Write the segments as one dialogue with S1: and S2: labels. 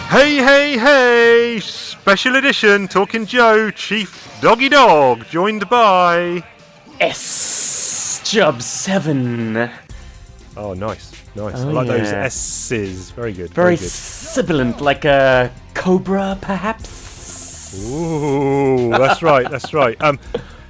S1: Hey, hey, hey! Special edition Talking Joe, Chief Doggy Dog, joined by...
S2: S-Jub7.
S1: Oh, nice.
S2: Oh,
S1: I like
S2: yeah.
S1: those S's. Very good.
S2: Very sibilant, like a cobra, perhaps?
S1: Ooh, that's right.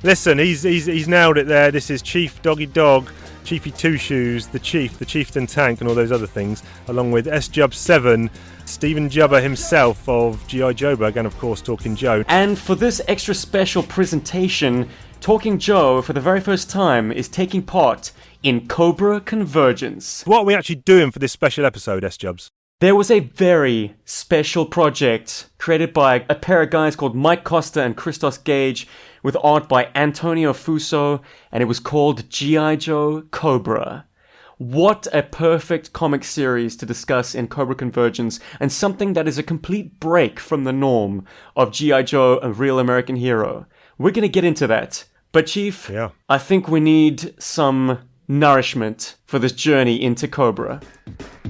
S1: Listen, he's nailed it there. This is Chief Doggy Dog, Chiefy Two Shoes, the Chieftain Tank, and all those other things, along with S-Jub7, Stephen Jubber himself of GI Joburg, and of course Talking Joe.
S2: And for this extra special presentation, Talking Joe, for the very first time, is taking part in Cobra Convergence.
S1: What are we actually doing for this special episode, S-Jubs?
S2: There was a very special project created by a pair of guys called Mike Costa and Christos Gage, with art by Antonio Fuso, and it was called GI Joe Cobra. What a perfect comic series to discuss in Cobra Convergence, and something that is a complete break from the norm of G.I. Joe, a real American hero. We're going to get into that. But Chief,
S1: Yeah.
S2: I think we need some nourishment for this journey into Cobra.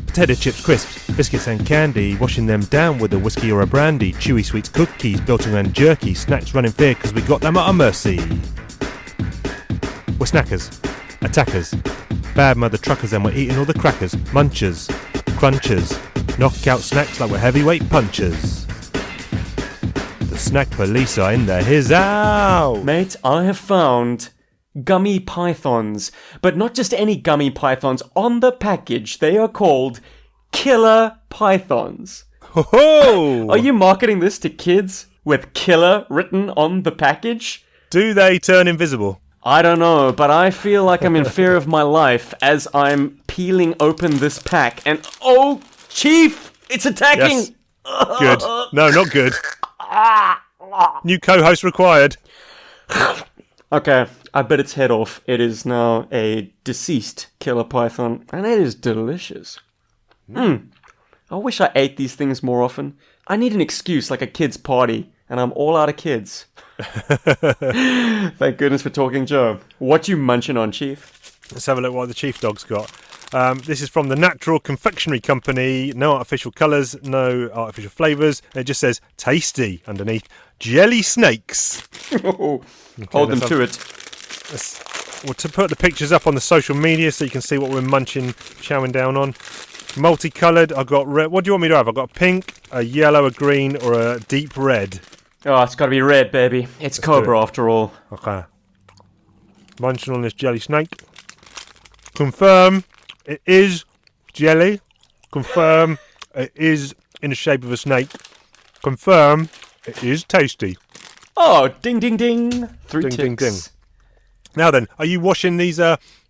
S1: Potato chips, crisps, biscuits and candy, washing them down with a whiskey or a brandy, chewy sweets, cookies, built around jerky, snacks running fair because we got them at our mercy. We're snackers, attackers, bad mother truckers, and we're eating all the crackers, munchers, crunchers, knockout snacks like we're heavyweight punchers. The snack police are in there, here's out!
S2: Mate, I have found gummy pythons, but not just any gummy pythons. On the package, they are called killer pythons.
S1: Ho ho!
S2: Are you marketing this to kids with killer written on the package?
S1: Do they turn invisible?
S2: I don't know, but I feel like I'm in fear of my life as I'm peeling open this pack, and oh, Chief, it's attacking!
S1: Yes. Good. No, not good. New co-host required.
S2: Okay, I bit its head off. It is now a deceased killer python, and it is delicious. I wish I ate these things more often. I need an excuse, like a kid's party, and I'm all out of kids. Thank goodness for Talking Joe. What you munching on, Chief?
S1: Let's have a look what the Chief Dog's got. This is from the Natural Confectionery Company. No artificial colours, no artificial flavours. It just says tasty underneath. Jelly snakes.
S2: Hold them to it.
S1: We'll put the pictures up on the social media so you can see what we're munching, chowing down on. Multicoloured. I've got red. What do you want me to have? I've got a pink, a yellow, a green, or a deep red.
S2: Oh, it's got to be red, baby. It's Cobra after all.
S1: Okay. Munching on this jelly snake. Confirm it is jelly. Confirm it is in the shape of a snake. Confirm it is tasty.
S2: Oh, ding, ding, ding. Three ticks.
S1: Ding, ding, ding. Now then, are you washing these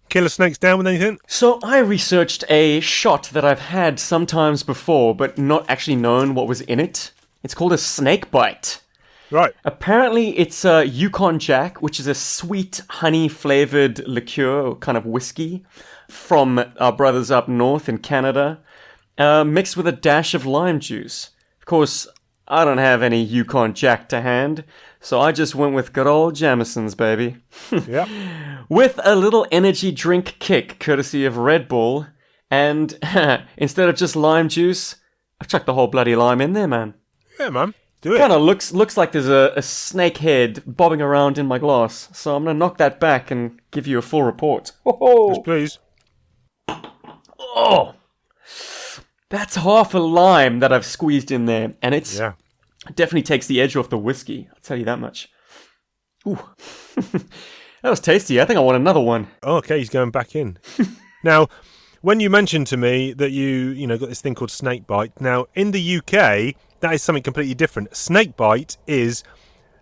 S1: killer snakes down with anything?
S2: So I researched a shot that I've had sometimes before, but not actually known what was in it. It's called a snake bite.
S1: Right.
S2: Apparently, it's a Yukon Jack, which is a sweet honey-flavored liqueur, or kind of whiskey, from our brothers up north in Canada, mixed with a dash of lime juice. Of course, I don't have any Yukon Jack to hand, so I just went with good old Jameson's, baby.
S1: Yep.
S2: With a little energy drink kick, courtesy of Red Bull, and instead of just lime juice, I've chucked the whole bloody lime in there, man.
S1: Yeah, man. Do it.
S2: Kind of looks like there's a snake head bobbing around in my glass, so I'm going to knock that back and give you a full report.
S1: Yes, please.
S2: Oh, that's half a lime that I've squeezed in there, and it definitely takes the edge off the whiskey, I'll tell you that much. Ooh, that was tasty. I think I want another one.
S1: Oh, okay, he's going back in. Now, when you mentioned to me that you got this thing called snake bite, now in the UK, that is something completely different. Snake bite is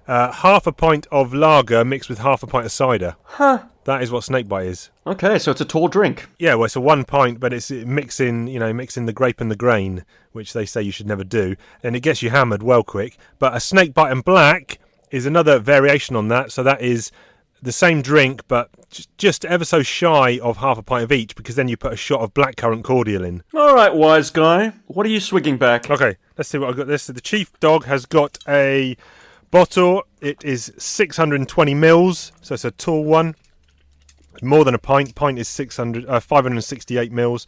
S1: half a pint of lager mixed with half a pint of cider.
S2: Huh.
S1: That is what snake bite is.
S2: Okay, so it's a tall drink.
S1: Yeah, well, it's a 1 pint, but it's mixing the grape and the grain, which they say you should never do, and it gets you hammered well quick. But a snake bite and black is another variation on that, so that is the same drink, but just ever so shy of half a pint of each, because then you put a shot of blackcurrant cordial in.
S2: All right, wise guy. What are you swigging back?
S1: Okay, let's see what I've got. The Chief Dog has got a bottle. It is 620 mils, so it's a tall one. More than a pint. Pint is 568 mils.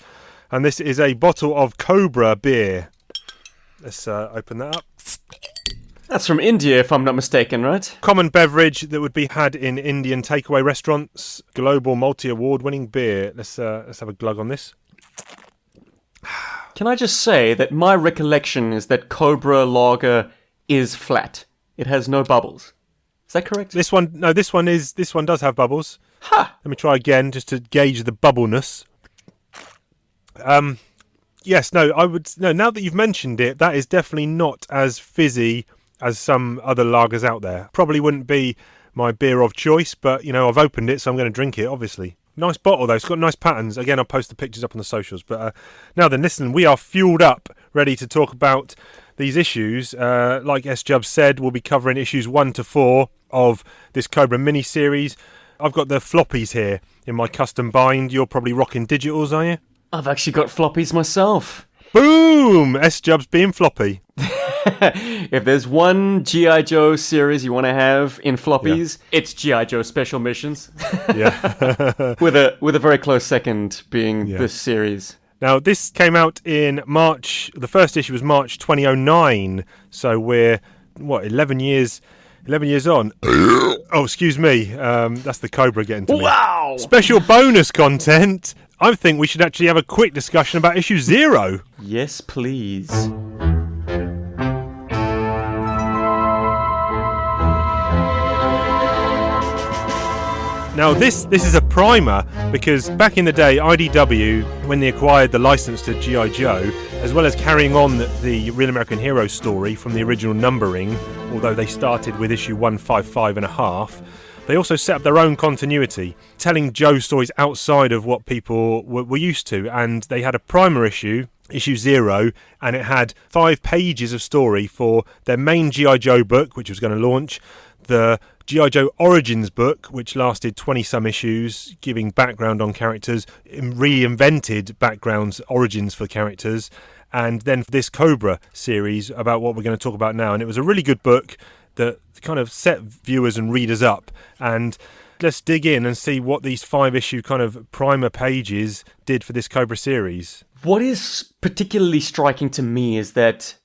S1: And this is a bottle of Cobra beer. Let's open that up.
S2: That's from India, if I'm not mistaken, right?
S1: Common beverage that would be had in Indian takeaway restaurants. Global multi-award-winning beer. Let's have a glug on this.
S2: Can I just say that my recollection is that Cobra Lager is flat. It has no bubbles. Is that correct?
S1: This one does have bubbles.
S2: Ha!
S1: Let me try again just to gauge the bubbleness. Yes, no, now that you've mentioned it, that is definitely not as fizzy as some other lagers out there. Probably wouldn't be my beer of choice, but, I've opened it, so I'm going to drink it, obviously. Nice bottle, though. It's got nice patterns. Again, I'll post the pictures up on the socials. But now then, listen, we are fueled up, ready to talk about these issues. Like S-Jub said, we'll be covering issues 1 to 4 of this Cobra mini-series. I've got the floppies here in my custom bind. You're probably rocking digitals, are you?
S2: I've actually got floppies myself.
S1: Boom! S-Jub's being floppy.
S2: If there's one G.I. Joe series you want to have in floppies, it's G.I. Joe Special Missions.
S1: Yeah.
S2: with a very close second being this series.
S1: Now, this came out in March. The first issue was March 2009. So we're, 11 years on. Oh, excuse me. That's the Cobra getting to me.
S2: Wow!
S1: Special bonus content. I think we should actually have a quick discussion about issue 0.
S2: Yes, please.
S1: Now, this is a primer because back in the day, IDW, when they acquired the license to GI Joe, as well as carrying on the Real American Hero story from the original numbering, although they started with issue 155 and a half, they also set up their own continuity, telling Joe stories outside of what people were used to. And they had a primer issue 0, and it had 5 pages of story for their main GI Joe book, which was going to launch, the G.I. Joe Origins book, which lasted 20-some issues, giving background on characters, reinvented backgrounds, origins for characters, and then this Cobra series about what we're going to talk about now. And it was a really good book that kind of set viewers and readers up. And let's dig in and see what these 5-issue kind of primer pages did for this Cobra series.
S2: What is particularly striking to me is that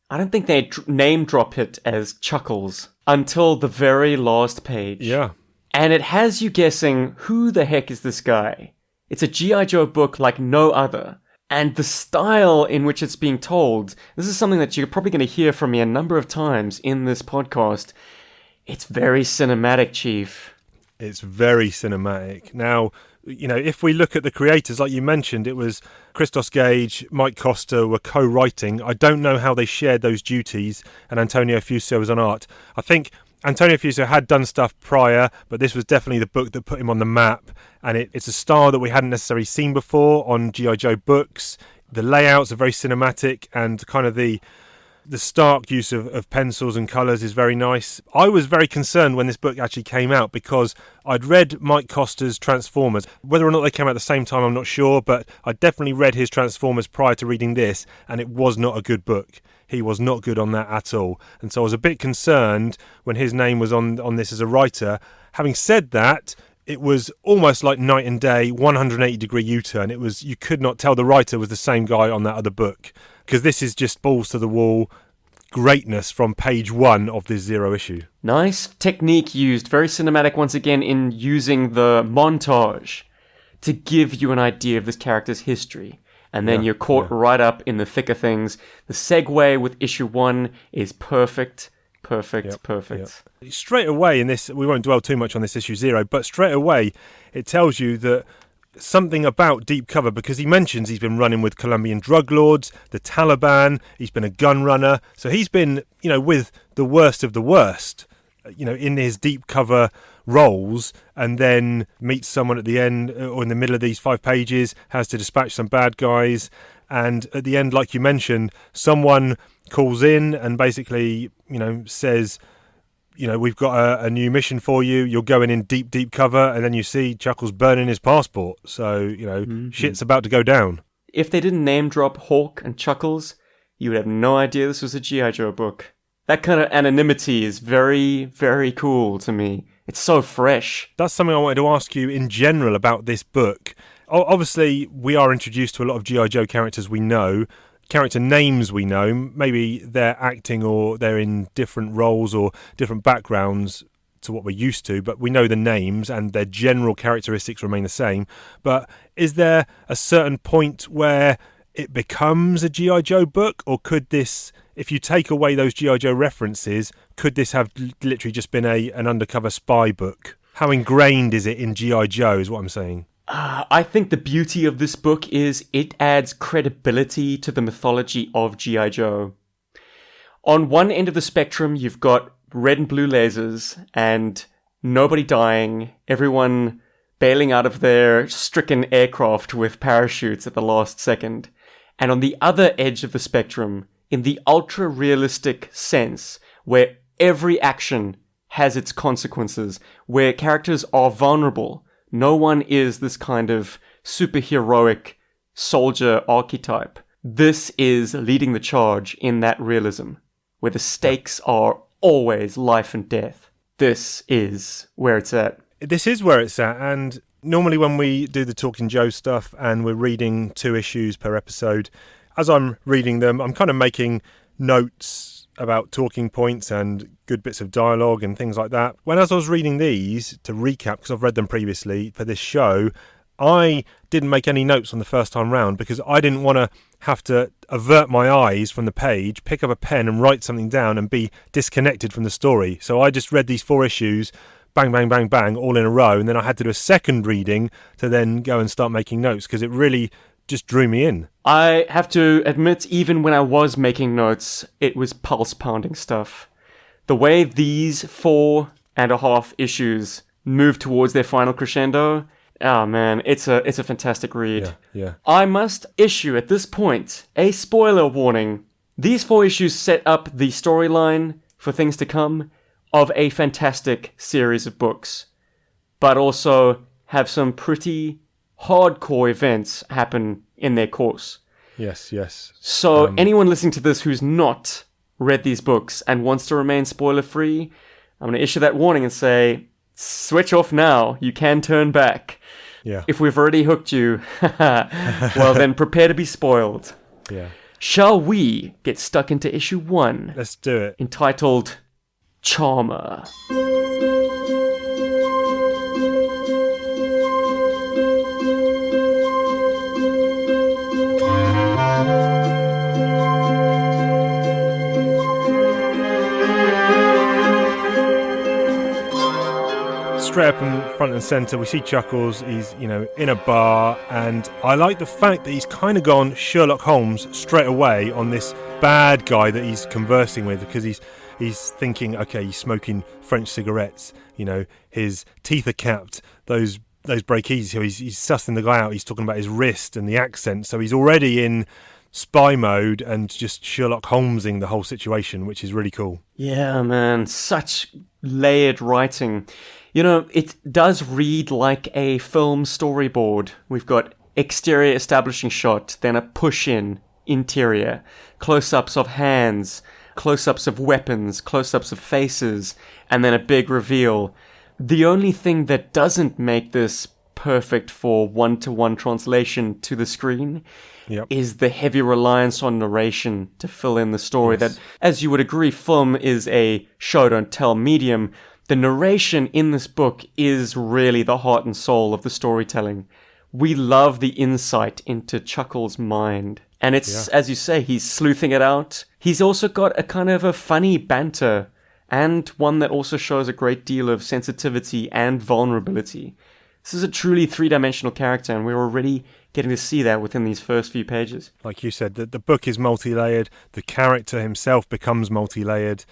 S2: I don't think they name drop it as Chuckles until the very last page.
S1: Yeah.
S2: And it has you guessing, who the heck is this guy? It's a G.I. Joe book like no other. And the style in which it's being told, this is something that you're probably going to hear from me a number of times in this podcast. It's very cinematic, Chief.
S1: It's very cinematic. Now, if we look at the creators, like you mentioned, it was Christos Gage, Mike Costa were co-writing. I don't know how they shared those duties, and Antonio Fuso was on art. I think Antonio Fuso had done stuff prior, but this was definitely the book that put him on the map, and it's a style that we hadn't necessarily seen before on G.I. Joe books. The layouts are very cinematic, and kind of the stark use of pencils and colours is very nice. I was very concerned when this book actually came out because I'd read Mike Costa's Transformers. Whether or not they came out at the same time, I'm not sure, but I definitely read his Transformers prior to reading this, and it was not a good book. He was not good on that at all. And so I was a bit concerned when his name was on this as a writer. Having said that, it was almost like night and day, 180-degree U-turn. You could not tell the writer was the same guy on that other book, because this is just balls to the wall greatness from page 1 of this 0 issue.
S2: Nice technique used, very cinematic once again in using the montage to give you an idea of this character's history. And then you're caught right up in the thick of things. The segue with issue 1 is perfect. Perfect.
S1: Straight away in this, we won't dwell too much on this issue 0, but straight away it tells you that something about deep cover, because he mentions he's been running with Colombian drug lords, the Taliban, he's been a gun runner, so he's been, with the worst of the worst, in his deep cover roles, and then meets someone at the end or in the middle of these 5 pages, has to dispatch some bad guys, and at the end, like you mentioned, someone calls in and basically, says, we've got a new mission for you. You're going in deep cover, and then you see Chuckles burning his passport. So, shit's about to go down.
S2: If they didn't name drop Hawk and Chuckles, you would have no idea this was a G.I. Joe book. That kind of anonymity is very, very cool to me. It's so fresh.
S1: That's something I wanted to ask you in general about this book. Obviously, we are introduced to a lot of GI Joe characters we know, character names we know. Maybe they're acting or they're in different roles or different backgrounds to what we're used to, but we know the names and their general characteristics remain the same. But is there a certain point where it becomes a GI Joe book, or could this, if you take away those GI Joe references, could this have literally just been an undercover spy book? How ingrained is it in GI Joe is what I'm saying.
S2: I think the beauty of this book is it adds credibility to the mythology of GI Joe. On one end of the spectrum, you've got red and blue lasers and nobody dying, everyone bailing out of their stricken aircraft with parachutes at the last second. And on the other edge of the spectrum, in the ultra-realistic sense, where every action has its consequences, where characters are vulnerable, no one is this kind of superheroic soldier archetype. This is leading the charge in that realism, where the stakes are always life and death. This is where it's at.
S1: This is where it's at, and normally when we do the Talking Joe stuff and we're reading 2 issues per episode, as I'm reading them, I'm kind of making notes about talking points and good bits of dialogue and things like that. When as I was reading these, to recap, because I've read them previously for this show, I didn't make any notes on the first time round because I didn't want to have to avert my eyes from the page, pick up a pen and write something down and be disconnected from the story. So I just read these 4 issues, bang, bang, bang, bang, all in a row, and then I had to do a second reading to then go and start making notes because it really just drew me in.
S2: I have to admit, even when I was making notes, it was pulse-pounding stuff. The way these 4.5 issues move towards their final crescendo, oh man, it's a fantastic read.
S1: Yeah.
S2: I must issue at this point a spoiler warning. These 4 issues set up the storyline for things to come of a fantastic series of books, but also have some pretty hardcore events happen in their course.
S1: Yes.
S2: So anyone listening to this who's not read these books and wants to remain spoiler-free, I'm going to issue that warning and say, switch off now. You can turn back.
S1: Yeah.
S2: If we've already hooked you, well then prepare to be spoiled.
S1: Yeah.
S2: Shall we get stuck into issue 1?
S1: Let's do it.
S2: Entitled Charmer.
S1: Straight up in front and centre, we see Chuckles. He's, in a bar, and I like the fact that he's kind of gone Sherlock Holmes straight away on this bad guy that he's conversing with, because he's thinking, okay, he's smoking French cigarettes, his teeth are capped, those break-easy, so he's sussing the guy out, he's talking about his wrist and the accent, so he's already in spy mode and just Sherlock Holmesing the whole situation, which is really cool.
S2: Yeah, man, such layered writing. It does read like a film storyboard. We've got exterior establishing shot, then a push-in interior, close-ups of hands, close-ups of weapons, close-ups of faces, and then a big reveal. The only thing that doesn't make this perfect for one-to-one translation to the screen is the heavy reliance on narration to fill in the story.
S1: Yes.
S2: That, as you would agree, film is a show-don't-tell medium. The narration in this book is really the heart and soul of the storytelling. We love the insight into Chuckles' mind. And it's, as you say, he's sleuthing it out. He's also got a kind of a funny banter, and one that also shows a great deal of sensitivity and vulnerability. This is a truly 3-dimensional character, and we're already getting to see that within these first few pages.
S1: Like you said, the book is multi-layered. The character himself becomes multi-layered.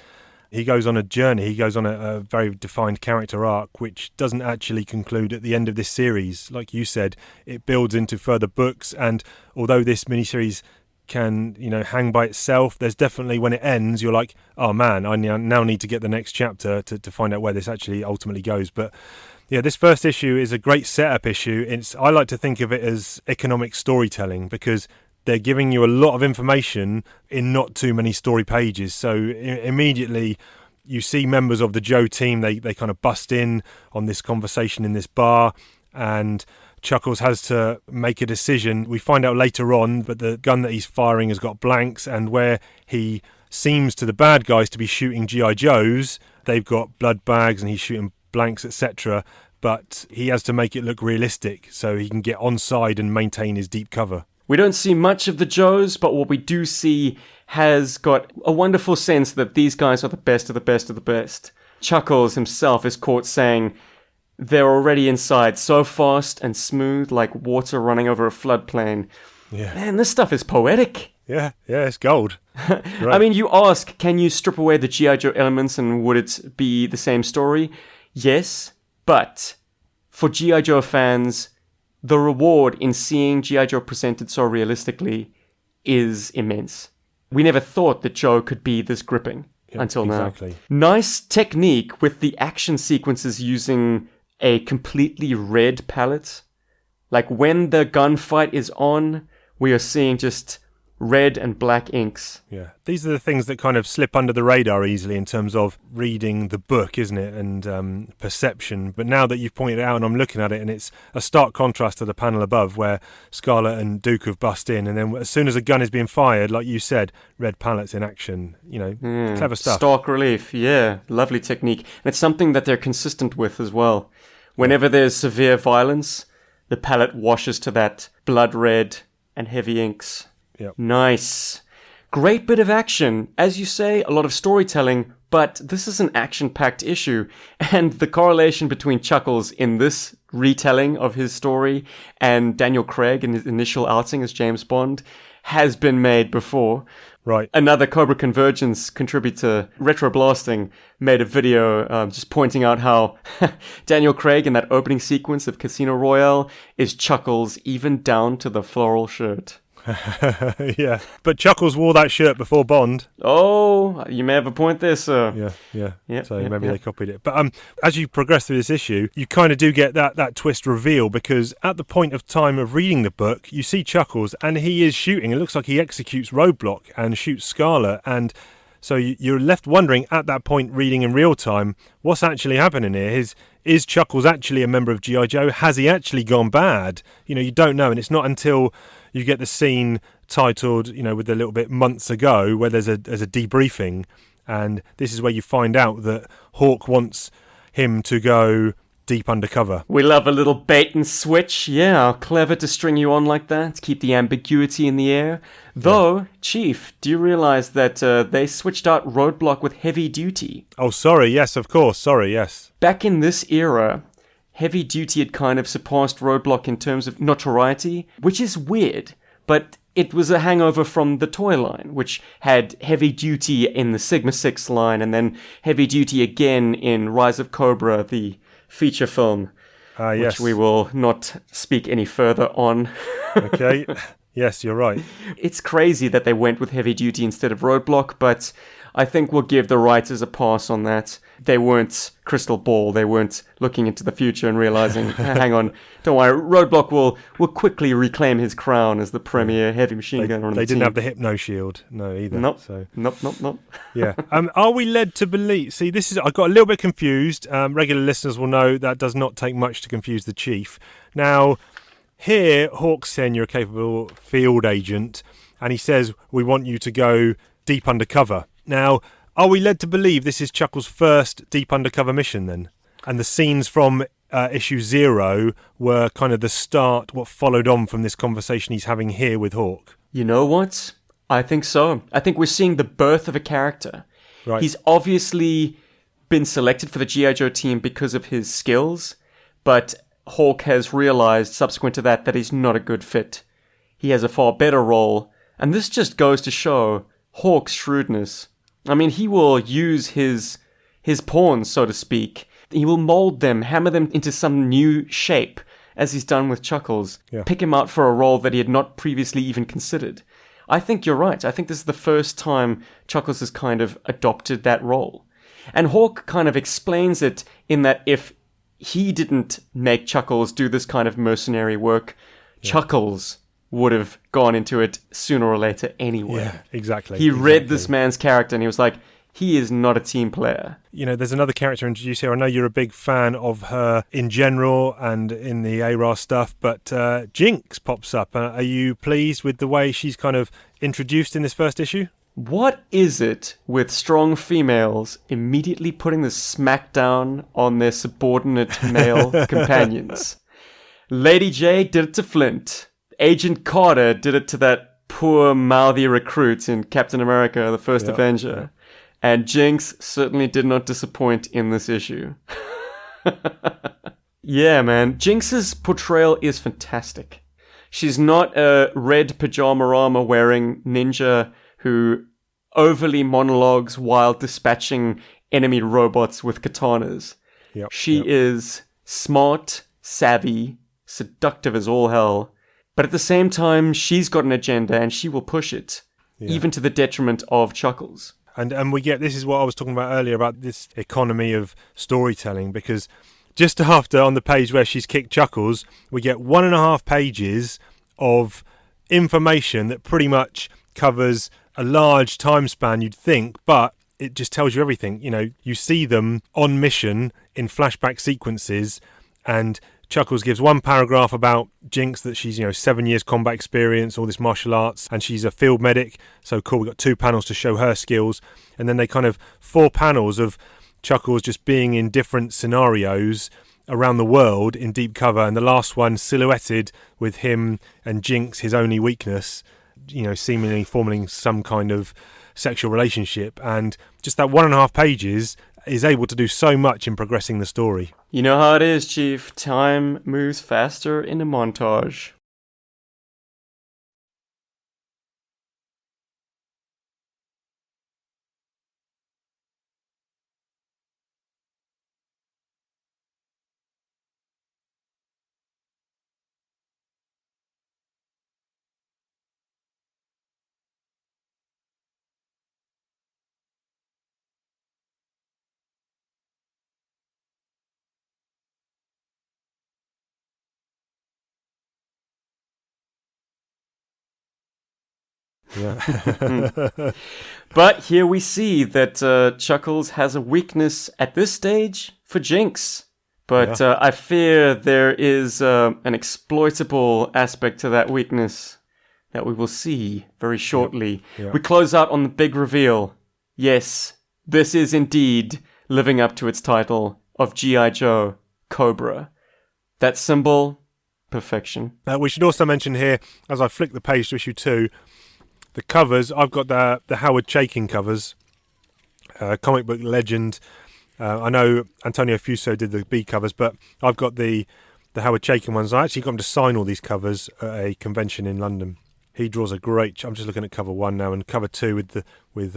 S1: He goes on a journey, he goes on a very defined character arc, which doesn't actually conclude at the end of this series. Like you said, it builds into further books, and although this miniseries can, hang by itself, there's definitely, when it ends, you're like, oh man, I now need to get the next chapter to find out where this actually ultimately goes. But yeah, this first issue is a great setup issue. I like to think of it as economic storytelling, because they're giving you a lot of information in not too many story pages. So immediately you see members of the Joe team, they kind of bust in on this conversation in this bar, and Chuckles has to make a decision. We find out later on, but the gun that he's firing has got blanks, and where he seems to the bad guys to be shooting GI Joes, they've got blood bags and he's shooting blanks, etc. But he has to make it look realistic so he can get onside and maintain his deep cover.
S2: We don't see much of the Joes, but what we do see has got a wonderful sense that these guys are the best of the best of the best. Chuckles himself is caught saying they're already inside so fast and smooth, like water running over a floodplain.
S1: Yeah.
S2: Man, this stuff is poetic.
S1: Yeah, it's gold. Right.
S2: I mean, you ask, can you strip away the G.I. Joe elements and would it be the same story? Yes, but for G.I. Joe fans, the reward in seeing G.I. Joe presented so realistically is immense. We never thought that Joe could be this gripping until now. Nice technique with the action sequences using a completely red palette. Like when the gunfight is on, we are seeing just red and black inks.
S1: Yeah, these are the things that kind of slip under the radar easily in terms of reading the book, isn't it, and perception. But now that you've pointed it out and I'm looking at it, and it's a stark contrast to the panel above where Scarlet and Duke have bust in, and then as soon as a gun is being fired, like you said, red palettes in action, clever stuff.
S2: Stark relief, yeah, lovely technique. And it's something that they're consistent with as well. Whenever there's severe violence, the palette washes to that blood red and heavy inks.
S1: Yep.
S2: Nice. Great bit of action. As you say, a lot of storytelling, but this is an action-packed issue. And the correlation between Chuckles in this retelling of his story and Daniel Craig in his initial outing as James Bond has been made before.
S1: Right.
S2: Another Cobra Convergence contributor, Retro Blasting, made a video just pointing out how Daniel Craig in that opening sequence of Casino Royale is Chuckles even down to the floral shirt.
S1: Yeah, but Chuckles wore that shirt before Bond.
S2: Oh, you may have a point there, sir.
S1: Yeah. So maybe they copied it. But as you progress through this issue, you kind of do get that twist reveal, because at the point of time of reading the book, you see Chuckles and he is shooting. It looks like he executes Roadblock and shoots Scarlet, and so you're left wondering at that point, reading in real time, what's actually happening here? Is Chuckles actually a member of G.I. Joe? Has he actually gone bad? You don't know, and it's not until you get the scene titled, with a little bit months ago, where there's a debriefing, and this is where you find out that Hawk wants him to go deep undercover.
S2: We love a little bait and switch. Yeah, clever to string you on like that, to keep the ambiguity in the air. Though, Chief, do you realize that they switched out Roadblock with Heavy Duty?
S1: Oh, sorry, yes, of course, sorry, yes.
S2: Back in this era, Heavy Duty had kind of surpassed Roadblock in terms of notoriety, which is weird, but it was a hangover from the toy line, which had Heavy Duty in the Sigma 6 line, and then Heavy Duty again in Rise of Cobra, the feature film,
S1: yes.
S2: which we will not speak any further on.
S1: Okay, yes, you're right.
S2: It's crazy that they went with Heavy Duty instead of Roadblock, but I think we'll give the writers a pass on that. They weren't crystal ball. They weren't looking into the future and realizing, hang on, don't worry, Roadblock will quickly reclaim his crown as the premier heavy machine gunner on the team.
S1: They didn't have the Hypno Shield, no, either.
S2: Nope.
S1: So.
S2: Nope.
S1: Yeah. Are we led to believe... See, I got a little bit confused. Regular listeners will know that does not take much to confuse the Chief. Now, here, Hawk's saying you're a capable field agent, and he says, we want you to go deep undercover. Now, are we led to believe this is Chuckles' first deep undercover mission then? And the scenes from issue 0 were kind of the start, what followed on from this conversation he's having here with Hawk?
S2: You know what? I think so. I think we're seeing the birth of a character.
S1: Right.
S2: He's obviously been selected for the G.I. Joe team because of his skills, but Hawk has realized subsequent to that he's not a good fit. He has a far better role, and this just goes to show Hawk's shrewdness. I mean, he will use his pawns, so to speak. He will mold them, hammer them into some new shape, as he's done with Chuckles.
S1: Yeah.
S2: Pick him out for a role that he had not previously even considered. I think you're right. I think this is the first time Chuckles has kind of adopted that role. And Hawk kind of explains it in that if he didn't make Chuckles do this kind of mercenary work, Chuckles would have gone into it sooner or later anyway.
S1: Yeah, exactly.
S2: He read this man's character and he was like, he is not a team player.
S1: You know, there's another character introduced here. I know you're a big fan of her in general and in the ARA stuff, but Jinx pops up. Are you pleased with the way she's kind of introduced in this first issue?
S2: What is it with strong females immediately putting the smackdown on their subordinate male companions? Lady J did it to Flint. Agent Carter did it to that poor mouthy recruit in Captain America, the First Avenger. And Jinx certainly did not disappoint in this issue. Yeah, man. Jinx's portrayal is fantastic. She's not a red pajama wearing ninja who overly monologues while dispatching enemy robots with katanas. She is smart, savvy, seductive as all hell. But at the same time, she's got an agenda and she will push it, even to the detriment of Chuckles.
S1: And we get, this is what I was talking about earlier about this economy of storytelling, because just after on the page where she's kicked Chuckles, we get 1.5 pages of information that pretty much covers a large time span, you'd think, but it just tells you everything. You know, you see them on mission in flashback sequences, and Chuckles gives one paragraph about Jinx, that she's, 7 years combat experience, all this martial arts, and she's a field medic. So cool, we've got 2 panels to show her skills. And then they kind of 4 panels of Chuckles just being in different scenarios around the world in deep cover. And the last one silhouetted with him and Jinx, his only weakness, seemingly forming some kind of sexual relationship. And just that 1.5 pages is able to do so much in progressing the story.
S2: You know how it is, Chief. Time moves faster in a montage.
S1: Yeah.
S2: But here we see that Chuckles has a weakness at this stage for Jinx. But I fear there is an exploitable aspect to that weakness that we will see very shortly.
S1: Yep.
S2: We close out on the big reveal. Yes, this is indeed living up to its title of GI Joe, Cobra. That symbol, perfection.
S1: We should also mention here, as I flick the page to issue 2, the covers. I've got the Howard Chaykin covers, comic book legend. I know Antonio Fuso did the B covers, but I've got the Howard Chaykin ones. I actually got him to sign all these covers at a convention in London. He draws a great. I'm just looking at cover 1 now, and cover 2 with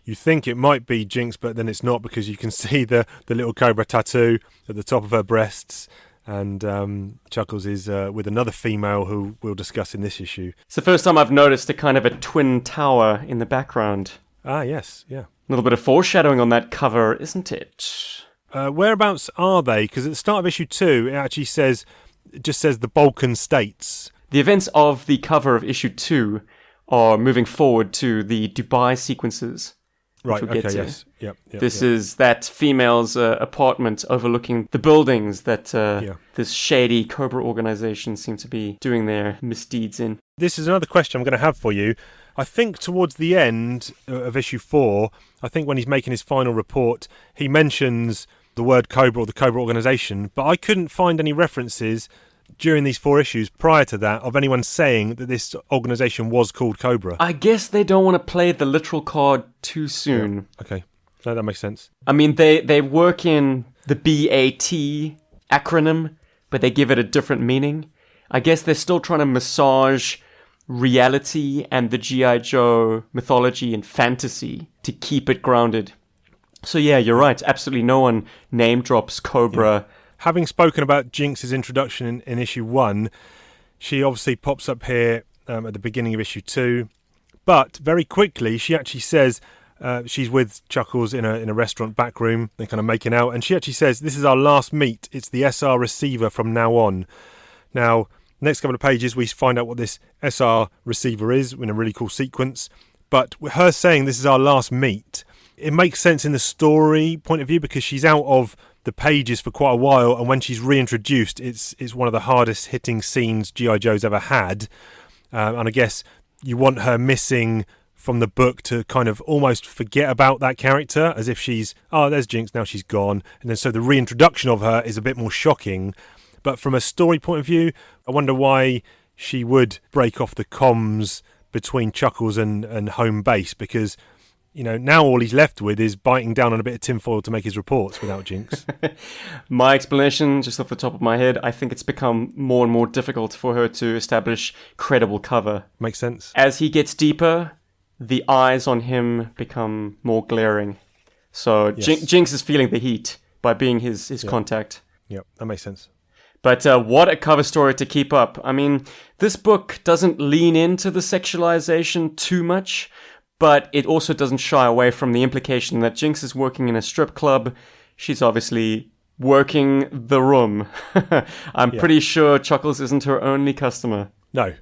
S1: you think it might be Jinx, but then it's not, because you can see the little cobra tattoo at the top of her breasts. And Chuckles is with another female who we'll discuss in this issue.
S2: It's the first time I've noticed a kind of a twin tower in the background.
S1: Ah, yes, yeah.
S2: A little bit of foreshadowing on that cover, isn't it?
S1: Whereabouts are they? Because at the start of issue 2, it actually says the Balkan states.
S2: The events of the cover of issue 2 are moving forward to the Dubai sequences.
S1: Right,
S2: we'll
S1: okay, yes. Yep,
S2: this is that female's apartment overlooking the buildings that this shady Cobra organization seems to be doing their misdeeds in.
S1: This is another question I'm going to have for you. I think towards the end of issue 4, I think when he's making his final report, he mentions the word Cobra or the Cobra organization, but I couldn't find any references during these 4 issues prior to that of anyone saying that this organization was called Cobra.
S2: I guess they don't want to play the literal card too soon.
S1: Yeah. Okay, no, that makes sense.
S2: I mean, they work in the BAT acronym, but they give it a different meaning. I guess they're still trying to massage reality and the G.I. Joe mythology and fantasy to keep it grounded. So yeah, you're right. Absolutely no one name drops Cobra.
S1: Yeah. Having spoken about Jinx's introduction in issue 1, she obviously pops up here at the beginning of issue 2. But very quickly, she actually says she's with Chuckles in a restaurant back room. They're kind of making out. And she actually says, "This is our last meet. It's the SR receiver from now on." Now, next couple of pages, we find out what this SR receiver is in a really cool sequence. But her saying this is our last meet it makes sense in the story point of view because she's out of the pages for quite a while, and when she's reintroduced, it's one of the hardest hitting scenes G.I. Joe's ever had. And I guess you want her missing from the book to kind of almost forget about that character, as if she's, oh, there's Jinx, now she's gone. And then so the reintroduction of her is a bit more shocking. But from a story point of view, I wonder why she would break off the comms between Chuckles and home base, because now all he's left with is biting down on a bit of tinfoil to make his reports without Jinx.
S2: My explanation, just off the top of my head, I think it's become more and more difficult for her to establish credible cover.
S1: Makes sense.
S2: As he gets deeper, the eyes on him become more glaring. So yes. Jinx is feeling the heat by being his contact.
S1: Yep, that makes sense.
S2: But what a cover story to keep up. I mean, this book doesn't lean into the sexualization too much, but it also doesn't shy away from the implication that Jinx is working in a strip club. She's obviously working the room. I'm pretty sure Chuckles isn't her only customer.
S1: No.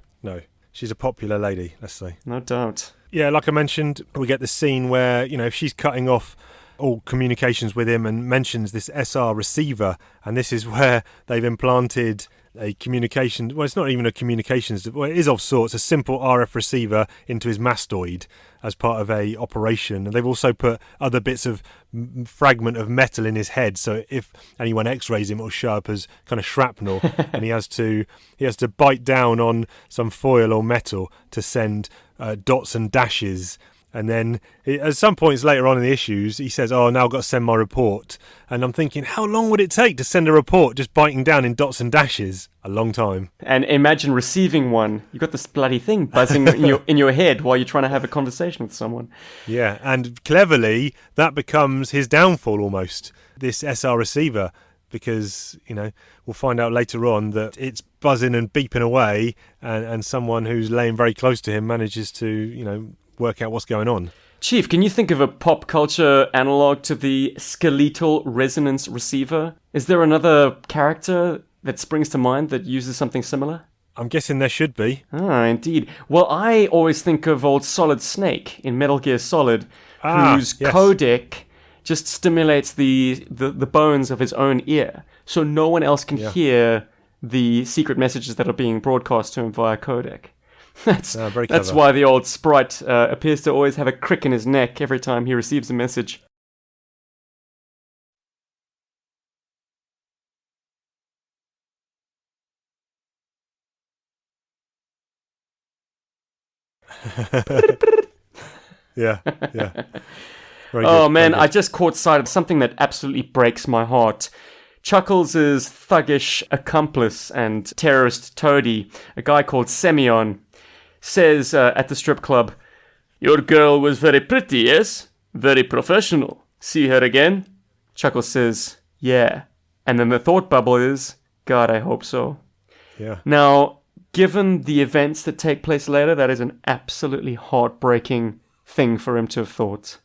S1: She's a popular lady, let's say.
S2: No doubt.
S1: Yeah, like I mentioned, we get the scene where, if she's cutting off all communications with him and mentions this SR receiver, and this is where they've implanted a communication, well, it's not even a communications, well, it is of sorts, a simple RF receiver into his mastoid as part of a operation. And they've also put other bits of fragment of metal in his head, so if anyone x-rays him, it'll show up as kind of shrapnel. And he has to bite down on some foil or metal to send dots and dashes. And then at some points later on in the issues, he says, oh, now I've got to send my report. And I'm thinking, how long would it take to send a report just biting down in dots and dashes? A long time.
S2: And imagine receiving one. You've got this bloody thing buzzing in your head while you're trying to have a conversation with someone.
S1: Yeah, and cleverly, that becomes his downfall almost, this SR receiver. Because, we'll find out later on that it's buzzing and beeping away, and someone who's laying very close to him manages to, work out what's going on.
S2: Chief, can you think of a pop culture analog to the skeletal resonance receiver? Is there another character that springs to mind that uses something similar?
S1: I'm guessing there should be.
S2: Ah, indeed. Well, I always think of old Solid Snake in Metal Gear Solid, whose codec just stimulates the bones of his own ear, so no one else can hear the secret messages that are being broadcast to him via codec. That's why the old sprite appears to always have a crick in his neck every time he receives a message.
S1: Yeah.
S2: Oh man, I just caught sight of something that absolutely breaks my heart. Chuckles' thuggish accomplice and terrorist toady, a guy called Semyon, says at the strip club, "Your girl was very pretty, yes? Very professional. See her again?" Chuckles says, "Yeah." And then the thought bubble is, "God, I hope so."
S1: Yeah.
S2: Now, given the events that take place later, that is an absolutely heartbreaking thing for him to have thought.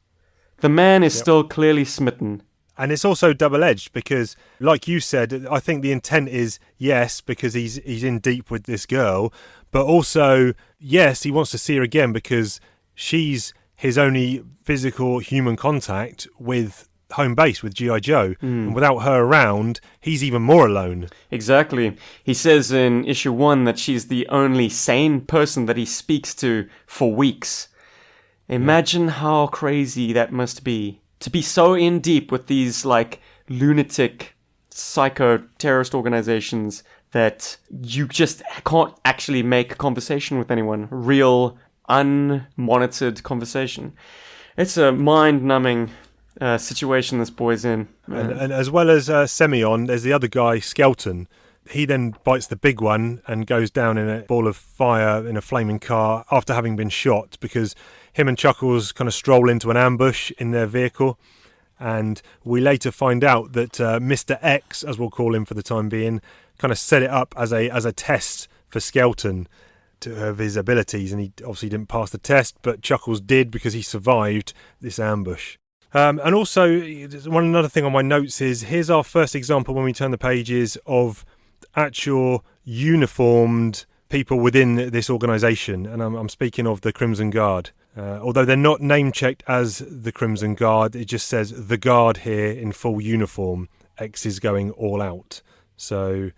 S2: The man is still clearly smitten.
S1: And it's also double-edged because, like you said, I think the intent is, yes, because he's in deep with this girl, but also, yes, he wants to see her again because she's his only physical human contact with home base, with G.I. Joe. And without her around, he's even more alone.
S2: Exactly. He says in issue 1 that she's the only sane person that he speaks to for weeks. Imagine how crazy that must be. To be so in deep with these, lunatic, psycho terrorist organizations that you just can't actually make a conversation with anyone. Real, unmonitored conversation. It's a mind-numbing situation this boy's in.
S1: And as well as Semyon, there's the other guy, Skelton. He then bites the big one and goes down in a ball of fire in a flaming car after having been shot, because him and Chuckles kind of stroll into an ambush in their vehicle. And we later find out that Mr. X, as we'll call him for the time being, kind of set it up as a test for Skelton of his abilities. And he obviously didn't pass the test, but Chuckles did because he survived this ambush. And also, another thing on my notes is, here's our first example when we turn the pages of actual uniformed people within this organisation, and I'm speaking of the Crimson Guard. Although they're not name-checked as the Crimson Guard, it just says the Guard here in full uniform. X is going all out. So,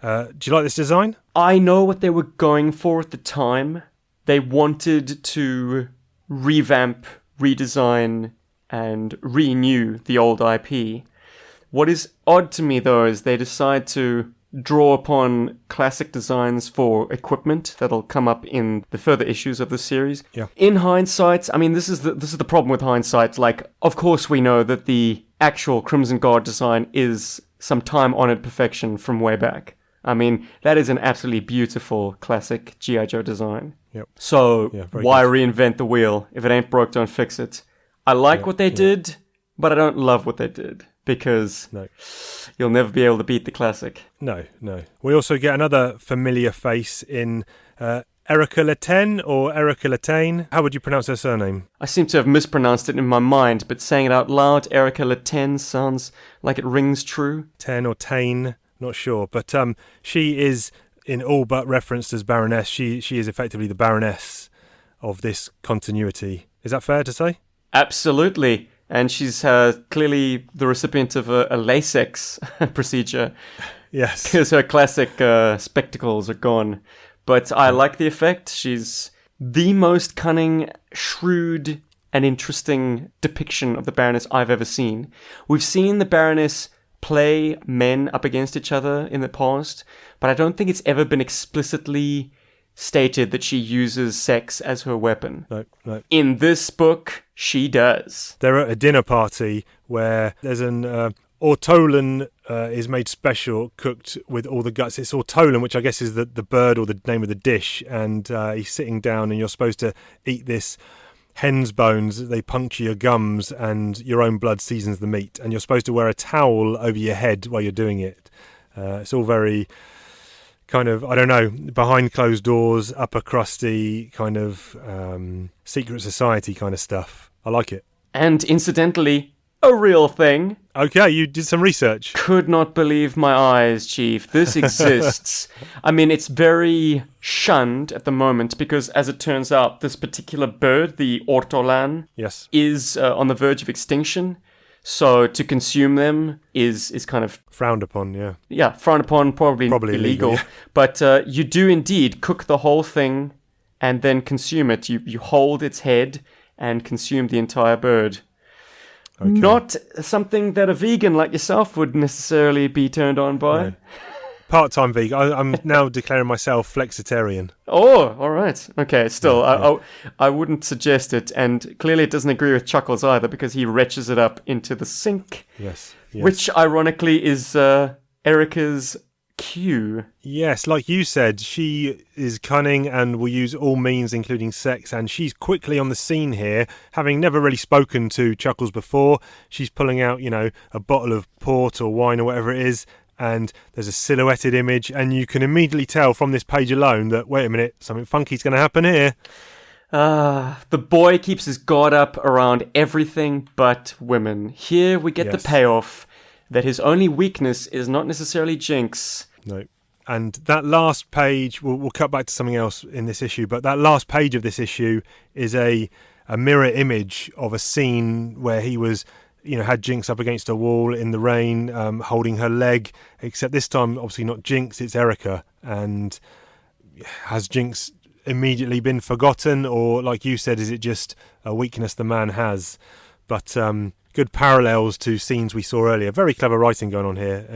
S1: do you like this design?
S2: I know what they were going for at the time. They wanted to revamp, redesign, and renew the old IP. What is odd to me, though, is they decide to draw upon classic designs for equipment that'll come up in the further issues of the series.
S1: Yeah.
S2: In hindsight, I mean, this is the problem with hindsight. Like, of course, we know that the actual Crimson Guard design is some time-honored perfection from way back. I mean, that is an absolutely beautiful classic GI Joe design.
S1: Yep.
S2: So why
S1: good.
S2: reinvent the wheel? If it ain't broke, don't fix it. I like what they did, but I don't love what they did. Because you'll never be able to beat the classic.
S1: No. We also get another familiar face in Erica Latane or Erica Latane. How would you pronounce her surname?
S2: I seem to have mispronounced it in my mind, but saying it out loud, Erica Latane sounds like it rings true.
S1: Ten or Tane, not sure. But she is, in all but referenced as Baroness, she is effectively the Baroness of this continuity. Is that fair to say?
S2: Absolutely. And she's clearly the recipient of a LASIK procedure.
S1: Yes.
S2: Because her classic spectacles are gone. But I like the effect. She's the most cunning, shrewd, and interesting depiction of the Baroness I've ever seen. We've seen the Baroness play men up against each other in the past, but I don't think it's ever been explicitly stated that she uses sex as her weapon.
S1: No.
S2: In this book, she does.
S1: They're at a dinner party where there's an ortolan is made special, cooked with all the guts. It's ortolan, which I guess is the bird or the name of the dish, and he's sitting down and you're supposed to eat this hen's bones. They puncture your gums and your own blood seasons the meat, and you're supposed to wear a towel over your head while you're doing it. It's all very kind of, I don't know, behind closed doors, upper crusty, kind of secret society kind of stuff. I like it.
S2: And incidentally, a real thing.
S1: Okay, you did some research.
S2: Could not believe my eyes, Chief. This exists. I mean, it's very shunned at the moment because, as it turns out, this particular bird, the ortolan, is on the verge of extinction. So to consume them is kind of
S1: frowned upon, yeah.
S2: Yeah, frowned upon, probably illegal.
S1: Yeah.
S2: But you do indeed cook the whole thing and then consume it. You hold its head and consume the entire bird. Okay. Not something that a vegan like yourself would necessarily be turned on by.
S1: No. Part-time vegan. I'm now declaring myself flexitarian.
S2: Oh, all right. Okay, still, I wouldn't suggest it. And clearly it doesn't agree with Chuckles either because he retches it up into the sink.
S1: Yes.
S2: Which, ironically, is Erica's cue.
S1: Yes, like you said, she is cunning and will use all means, including sex. And she's quickly on the scene here, having never really spoken to Chuckles before. She's pulling out, a bottle of port or wine or whatever it is. And there's a silhouetted image, and you can immediately tell from this page alone that, wait a minute, something funky's going to happen here.
S2: The boy keeps his guard up around everything but women. Here we get the payoff that his only weakness is not necessarily Jinx.
S1: No. And that last page, we'll cut back to something else in this issue, but that last page of this issue is a mirror image of a scene where he was... had Jinx up against a wall in the rain, holding her leg, except this time, obviously not Jinx, it's Erica. And has Jinx immediately been forgotten, or, like you said, is it just a weakness the man has? But good parallels to scenes we saw earlier. Very clever writing going on here,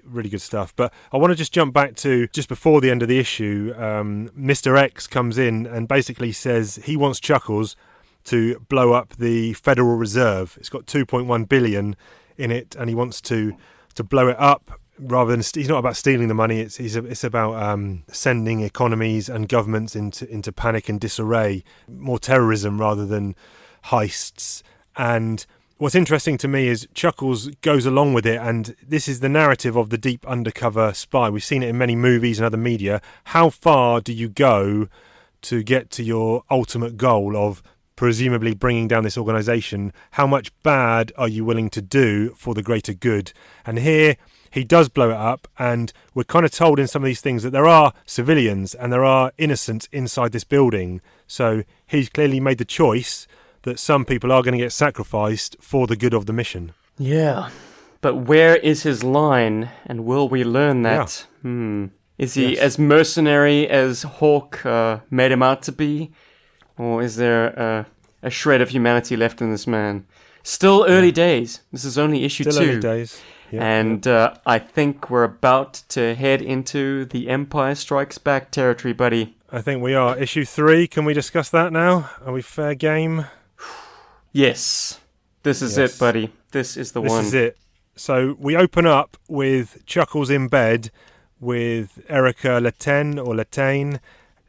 S1: really good stuff. But I want to just jump back to just before the end of the issue. Mr. X comes in and basically says he wants Chuckles to blow up the Federal Reserve. It's got 2.1 billion in it, and he wants to blow it up rather than he's not about stealing the money. It's about sending economies and governments into panic and disarray, more terrorism rather than heists. And what's interesting to me is Chuckles goes along with it, and this is the narrative of the deep undercover spy. We've seen it in many movies and other media. How far do you go to get to your ultimate goal of presumably bringing down this organisation? How much bad are you willing to do for the greater good? And here he does blow it up, and we're kind of told in some of these things that there are civilians and there are innocents inside this building. So he's clearly made the choice that some people are going to get sacrificed for the good of the mission.
S2: Yeah. But where is his line, and will we learn that? Yeah. Is he as mercenary as Hawk made him out to be? Or is there a shred of humanity left in this man? Still early days. This is only issue 2.
S1: Still early days. Yeah,
S2: and I think we're about to head into the Empire Strikes Back territory, buddy.
S1: I think we are. Issue 3, can we discuss that now? Are we fair game?
S2: Yes. This is it, buddy. This is the one.
S1: This is it. So we open up with Chuckles in bed with Erica Latane.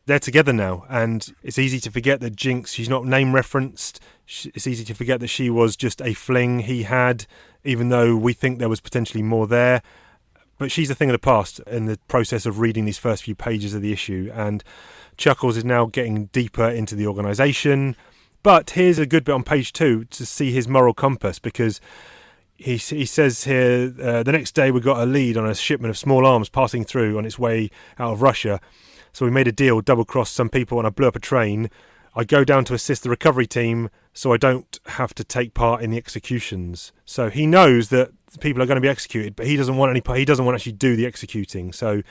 S1: They're together now, and it's easy to forget that Jinx, she's not name referenced. It's easy to forget that she was just a fling he had, even though we think there was potentially more there. But she's a thing of the past in the process of reading these first few pages of the issue, and Chuckles is now getting deeper into the organisation. But here's a good bit on page 2 to see his moral compass, because he says here, the next day we got a lead on a shipment of small arms passing through on its way out of Russia. So we made a deal, double-crossed some people, and I blew up a train. I go down to assist the recovery team so I don't have to take part in the executions. So he knows that people are going to be executed, but he doesn't want he doesn't want to actually do the executing. So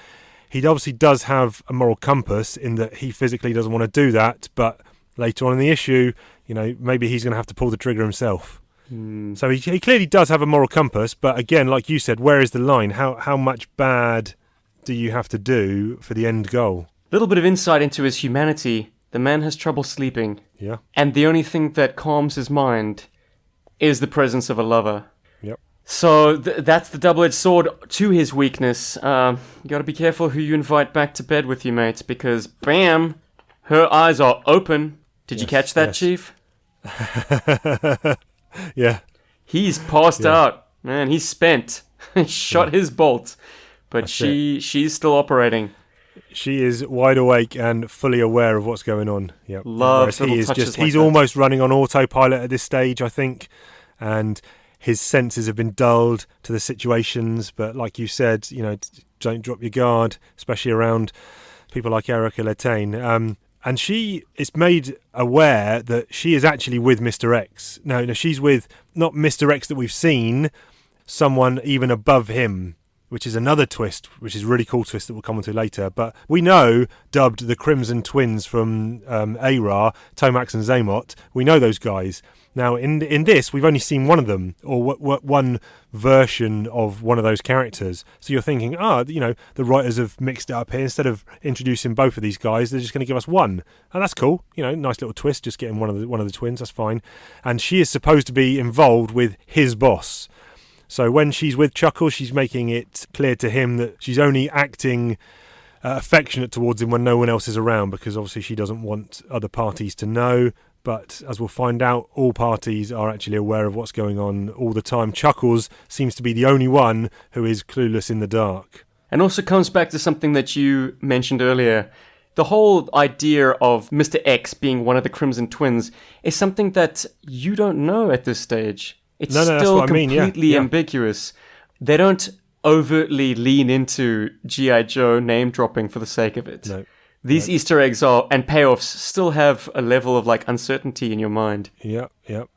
S1: he obviously does have a moral compass in that he physically doesn't want to do that, but later on in the issue, maybe he's going to have to pull the trigger himself. So he clearly does have a moral compass, but again, like you said, where is the line? How much bad do you have to do for the end goal?
S2: A little bit of insight into his humanity. The man has trouble sleeping.
S1: Yeah.
S2: And the only thing that calms his mind is the presence of a lover.
S1: Yep.
S2: So that's the double-edged sword to his weakness. You got to be careful who you invite back to bed with you, mate, because bam, her eyes are open. Did you catch that, Chief?
S1: Yeah.
S2: He's passed out. Man, he's spent. Shot his bolt. But she's still operating.
S1: She is wide awake and fully aware of what's going on. Yep.
S2: Loves little touches like
S1: he's almost running on autopilot at this stage, I think. And his senses have been dulled to the situations. But like you said, don't drop your guard, especially around people like Erica Latane. And she is made aware that she is actually with Mr. X. No, she's with not Mr. X that we've seen, someone even above him, which is another twist, which is a really cool twist that we'll come on to later. But we know, dubbed the Crimson Twins from ARA, Tomax and Zaymot, we know those guys. Now, in this, we've only seen one of them, or one version of one of those characters. So you're thinking, the writers have mixed it up here. Instead of introducing both of these guys, they're just going to give us one. And that's cool. Nice little twist, just getting one of the twins, that's fine. And she is supposed to be involved with his boss. So when she's with Chuckles, she's making it clear to him that she's only acting affectionate towards him when no one else is around, because obviously she doesn't want other parties to know. But as we'll find out, all parties are actually aware of what's going on all the time. Chuckles seems to be the only one who is clueless in the dark.
S2: And also comes back to something that you mentioned earlier. The whole idea of Mr. X being one of the Crimson Twins is something that you don't know at this stage. It's still completely ambiguous. They don't overtly lean into GI Joe name dropping for the sake of it.
S1: No.
S2: These Easter eggs and payoffs still have a level of uncertainty in your mind.
S1: Yeah.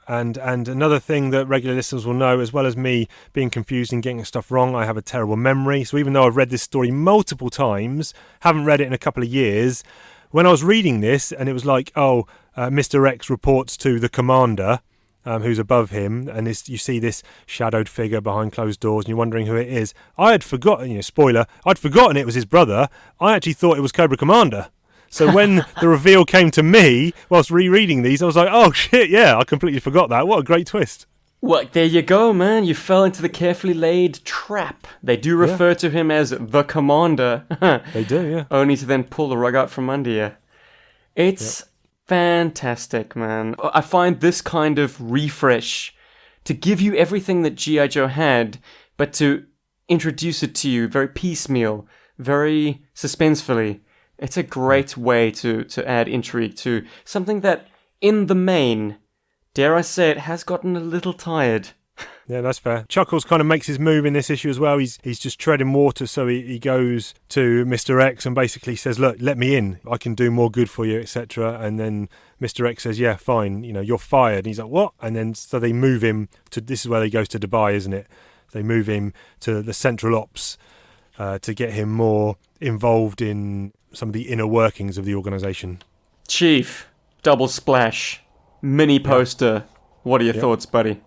S1: And another thing that regular listeners will know, as well as me being confused and getting stuff wrong, I have a terrible memory. So even though I've read this story multiple times, haven't read it in a couple of years, when I was reading this and it was Mr. X reports to the commander, who's above him, and you see this shadowed figure behind closed doors, and you're wondering who it is. I had forgotten, spoiler, I'd forgotten it was his brother. I actually thought it was Cobra Commander. So when the reveal came to me, whilst rereading these, I was like, oh shit, yeah, I completely forgot that. What a great twist.
S2: Well, there you go, man. You fell into the carefully laid trap. They do refer to him as the Commander.
S1: They do, yeah.
S2: Only to then pull the rug out from under you. It's fantastic, man. I find this kind of refresh to give you everything that G.I. Joe had, but to introduce it to you very piecemeal, very suspensefully. It's a great way to add intrigue to something that, in the main, dare I say it, has gotten a little tired.
S1: Yeah, that's fair. Chuckles kind of makes his move in this issue as well. He's just treading water, so he goes to Mr. X and basically says, look, let me in. I can do more good for you, etc. And then Mr. X says, yeah, fine, you're fired. And he's like, what? And then so they move him to, this is where he goes to Dubai, isn't it? They move him to the central ops to get him more involved in some of the inner workings of the organisation.
S2: Chief, double splash, mini poster. What are your thoughts, buddy?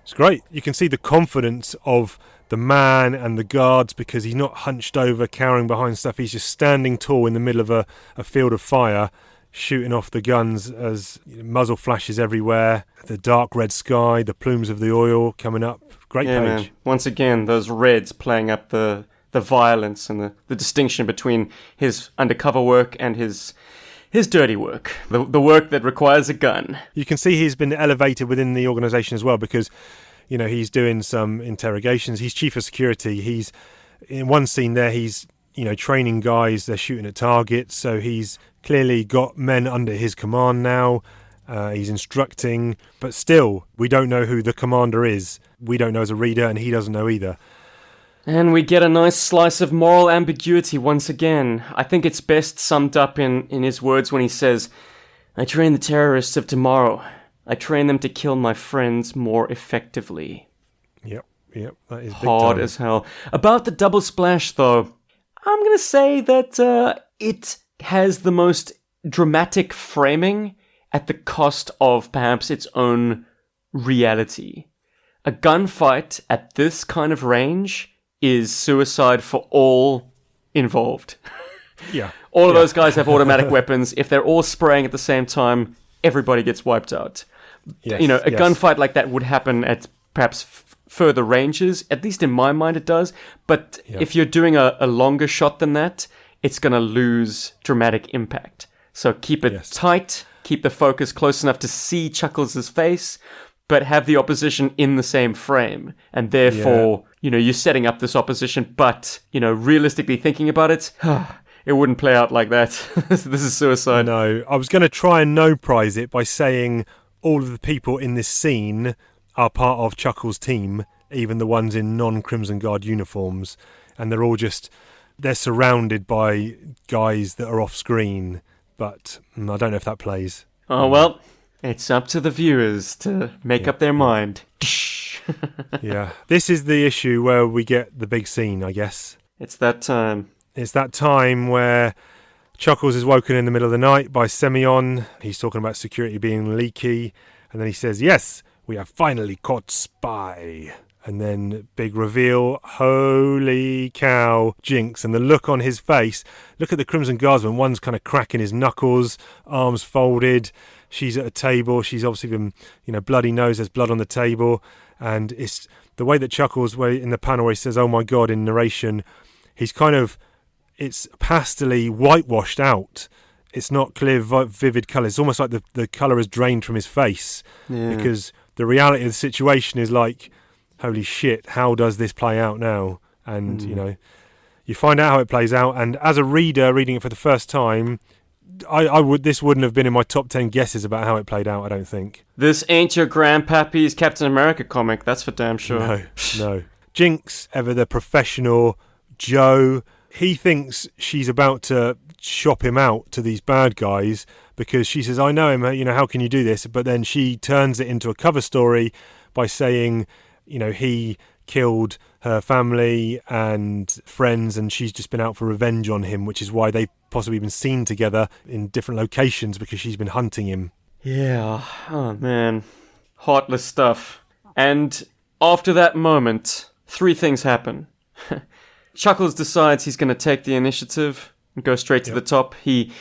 S1: It's great. You can see the confidence of the man and the guards because he's not hunched over, cowering behind stuff. He's just standing tall in the middle of a field of fire, shooting off the guns as muzzle flashes everywhere. The dark red sky, the plumes of the oil coming up. Great page.
S2: Man. Once again, those reds playing up the violence and the distinction between his undercover work and his dirty work, the work that requires a gun.
S1: You can see he's been elevated within the organisation as well because, he's doing some interrogations. He's chief of security. He's, in one scene there, he's, training guys. They're shooting at targets. So he's clearly got men under his command now. He's instructing. But still, we don't know who the commander is. We don't know as a reader, and he doesn't know either.
S2: And we get a nice slice of moral ambiguity once again. I think it's best summed up in his words when he says, I train the terrorists of tomorrow. I train them to kill my friends more effectively.
S1: Yep, that is big
S2: hard
S1: time.
S2: as hell. About the double splash, though, I'm going to say that it has the most dramatic framing at the cost of perhaps its own reality. A gunfight at this kind of range is suicide for all involved.
S1: Yeah.
S2: All of those guys have automatic weapons. If they're all spraying at the same time, everybody gets wiped out.
S1: Yes,
S2: A gunfight like that would happen at perhaps further ranges. At least in my mind it does. But if you're doing a longer shot than that, it's going to lose dramatic impact. So keep it tight. Keep the focus close enough to see Chuckles' face, but have the opposition in the same frame. And therefore, you're setting up this opposition, but, realistically thinking about it, it wouldn't play out like that. This is suicide.
S1: No, I was going to try and no-prize it by saying all of the people in this scene are part of Chuckles' team, even the ones in non-Crimson Guard uniforms. And they're all they're surrounded by guys that are off-screen. But I don't know if that plays.
S2: Oh, well, it's up to the viewers to make up their mind.
S1: Yeah. This is the issue where we get the big scene, I guess.
S2: It's that time.
S1: It's that time where Chuckles is woken in the middle of the night by Semyon. He's talking about security being leaky. And then he says, yes, we have finally caught Spy. And then big reveal, holy cow, Jinx. And the look on his face, look at the Crimson Guardsman. One's kind of cracking his knuckles, arms folded. She's at a table. She's obviously been, bloody nose. There's blood on the table. And it's the way that Chuckles, where in the panel where he says, oh my God, in narration, he's it's pastely whitewashed out. It's not clear, vivid colour. It's almost like the colour has drained from his face. Yeah. Because the reality of the situation is like, holy shit, how does this play out now? And, you find out how it plays out. And as a reader reading it for the first time, this wouldn't have been in my top 10 guesses about how it played out, I don't think.
S2: This ain't your grandpappy's Captain America comic, that's for damn sure.
S1: No. Jinx, ever the professional Joe, he thinks she's about to shop him out to these bad guys because she says, I know him, how can you do this? But then she turns it into a cover story by saying, he killed her family and friends and she's just been out for revenge on him, which is why they've possibly been seen together in different locations because she's been hunting him.
S2: Yeah, oh man, heartless stuff. And after that moment, 3 things happen. Chuckles decides he's going to take the initiative and go straight to the top. He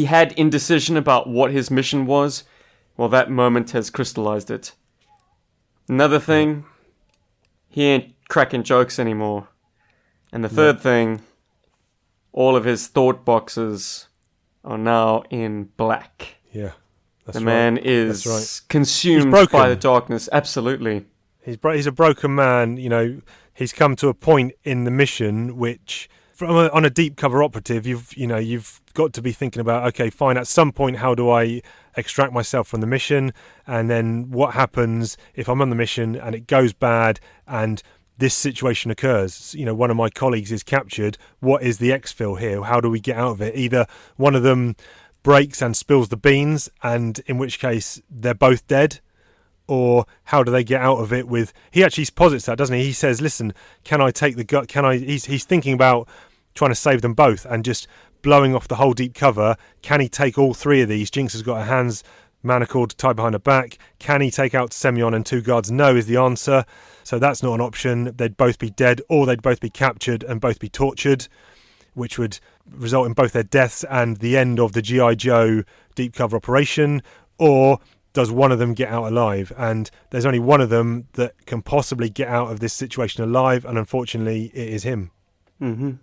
S2: had indecision about what his mission was. Well, that moment has crystallized it. Another thing, he ain't cracking jokes anymore. And the third thing, all of his thought boxes are now in black.
S1: Yeah, that's
S2: the man is consumed by the darkness. Absolutely.
S1: He's a broken man. He's come to a point in the mission which On a deep cover operative, you've got to be thinking about, okay, fine, at some point, how do I extract myself from the mission? And then what happens if I'm on the mission and it goes bad and this situation occurs? One of my colleagues is captured. What is the exfil here? How do we get out of it? Either one of them breaks and spills the beans, and in which case they're both dead, or how do they get out of it with... He actually posits that, doesn't he? He says, listen, can I take the gut? He's thinking about trying to save them both and just blowing off the whole deep cover. Can he take all three of these? Jinx has got her hands manacled, tied behind her back. Can he take out Semyon and two guards? No is the answer. So that's not an option. They'd both be dead, or they'd both be captured and both be tortured, which would result in both their deaths and the end of the GI Joe deep cover operation. Or does one of them get out alive? And there's only one of them that can possibly get out of this situation alive, and unfortunately it is him.
S2: Mm-hmm.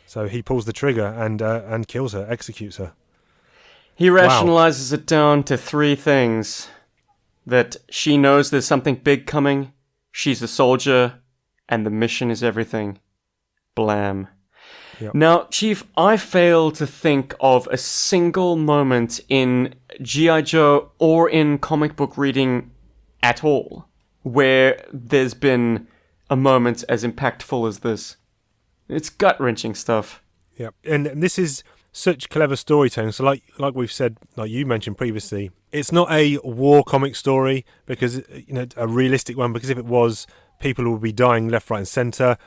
S1: So he pulls the trigger and kills her, executes her.
S2: He rationalizes it down to three things. That she knows there's something big coming, she's a soldier, and the mission is everything. Blam.
S1: Yep.
S2: Now, Chief, I fail to think of a single moment in G.I. Joe or in comic book reading at all where there's been a moment as impactful as this. It's gut-wrenching stuff.
S1: Yeah, and this is such clever storytelling. So like we've said, like you mentioned previously, it's not a war comic story because, a realistic one, because if it was, people would be dying left, right and centre.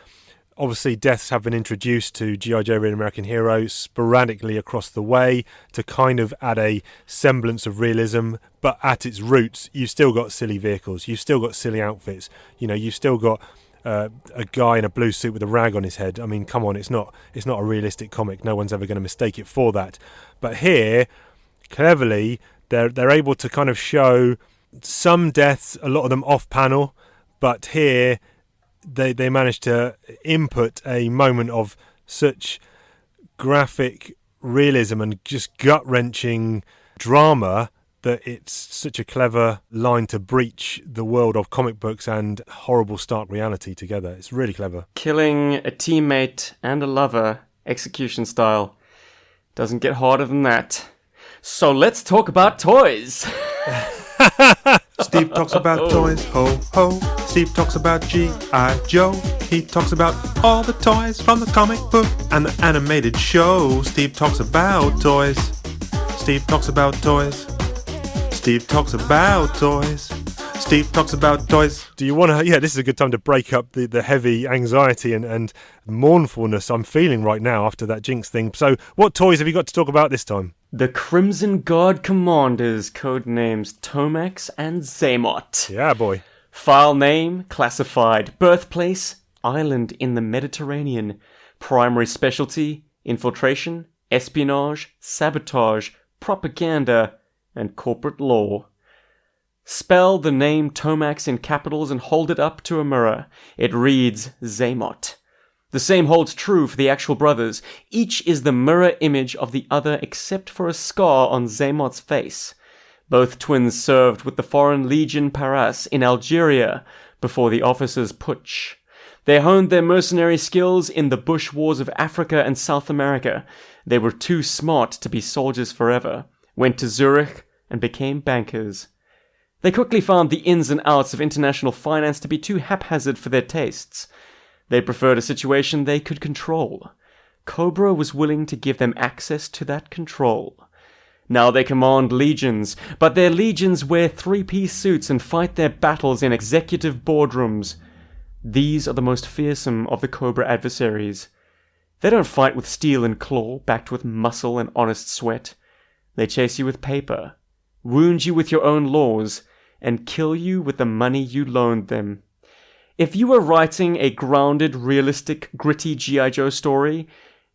S1: Obviously, deaths have been introduced to G.I. Joe Real American Hero sporadically across the way to kind of add a semblance of realism, but at its roots, you've still got silly vehicles, you've still got silly outfits, you've still got a guy in a blue suit with a rag on his head. I mean, come on, it's not a realistic comic. No one's ever going to mistake it for that. But here, cleverly, they're able to kind of show some deaths, a lot of them off panel, but here they managed to input a moment of such graphic realism and just gut-wrenching drama that it's such a clever line to breach the world of comic books and horrible stark reality together. It's really clever.
S2: Killing a teammate and a lover, execution style. Doesn't get harder than that. So let's talk about toys.
S3: Steve talks about toys, ho ho. Steve talks about G.I. Joe. He talks about all the toys from the comic book and the animated show. Steve talks about toys. Steve talks about toys. Steve talks about toys. Steve talks about toys.
S1: Do you want to... Yeah, this is a good time to break up the heavy anxiety and mournfulness I'm feeling right now after that Jinx thing. So what toys have you got to talk about this time?
S2: The Crimson Guard Commanders, codenames Tomax and Xamot.
S1: Yeah, boy.
S2: File name, classified. Birthplace, island in the Mediterranean. Primary specialty, infiltration, espionage, sabotage, propaganda, and corporate law. Spell the name Tomax in capitals and hold it up to a mirror. It reads Xamot. The same holds true for the actual brothers. Each is the mirror image of the other except for a scar on Xamot's face. Both twins served with the Foreign Legion Paras in Algeria before the officers' putsch. They honed their mercenary skills in the bush wars of Africa and South America. They were too smart to be soldiers forever, went to Zurich and became bankers. They quickly found the ins and outs of international finance to be too haphazard for their tastes. They preferred a situation they could control. Cobra was willing to give them access to that control. Now they command legions, but their legions wear three-piece suits and fight their battles in executive boardrooms. These are the most fearsome of the Cobra adversaries. They don't fight with steel and claw, backed with muscle and honest sweat. They chase you with paper, wound you with your own laws, and kill you with the money you loaned them. If you were writing a grounded, realistic, gritty G.I. Joe story,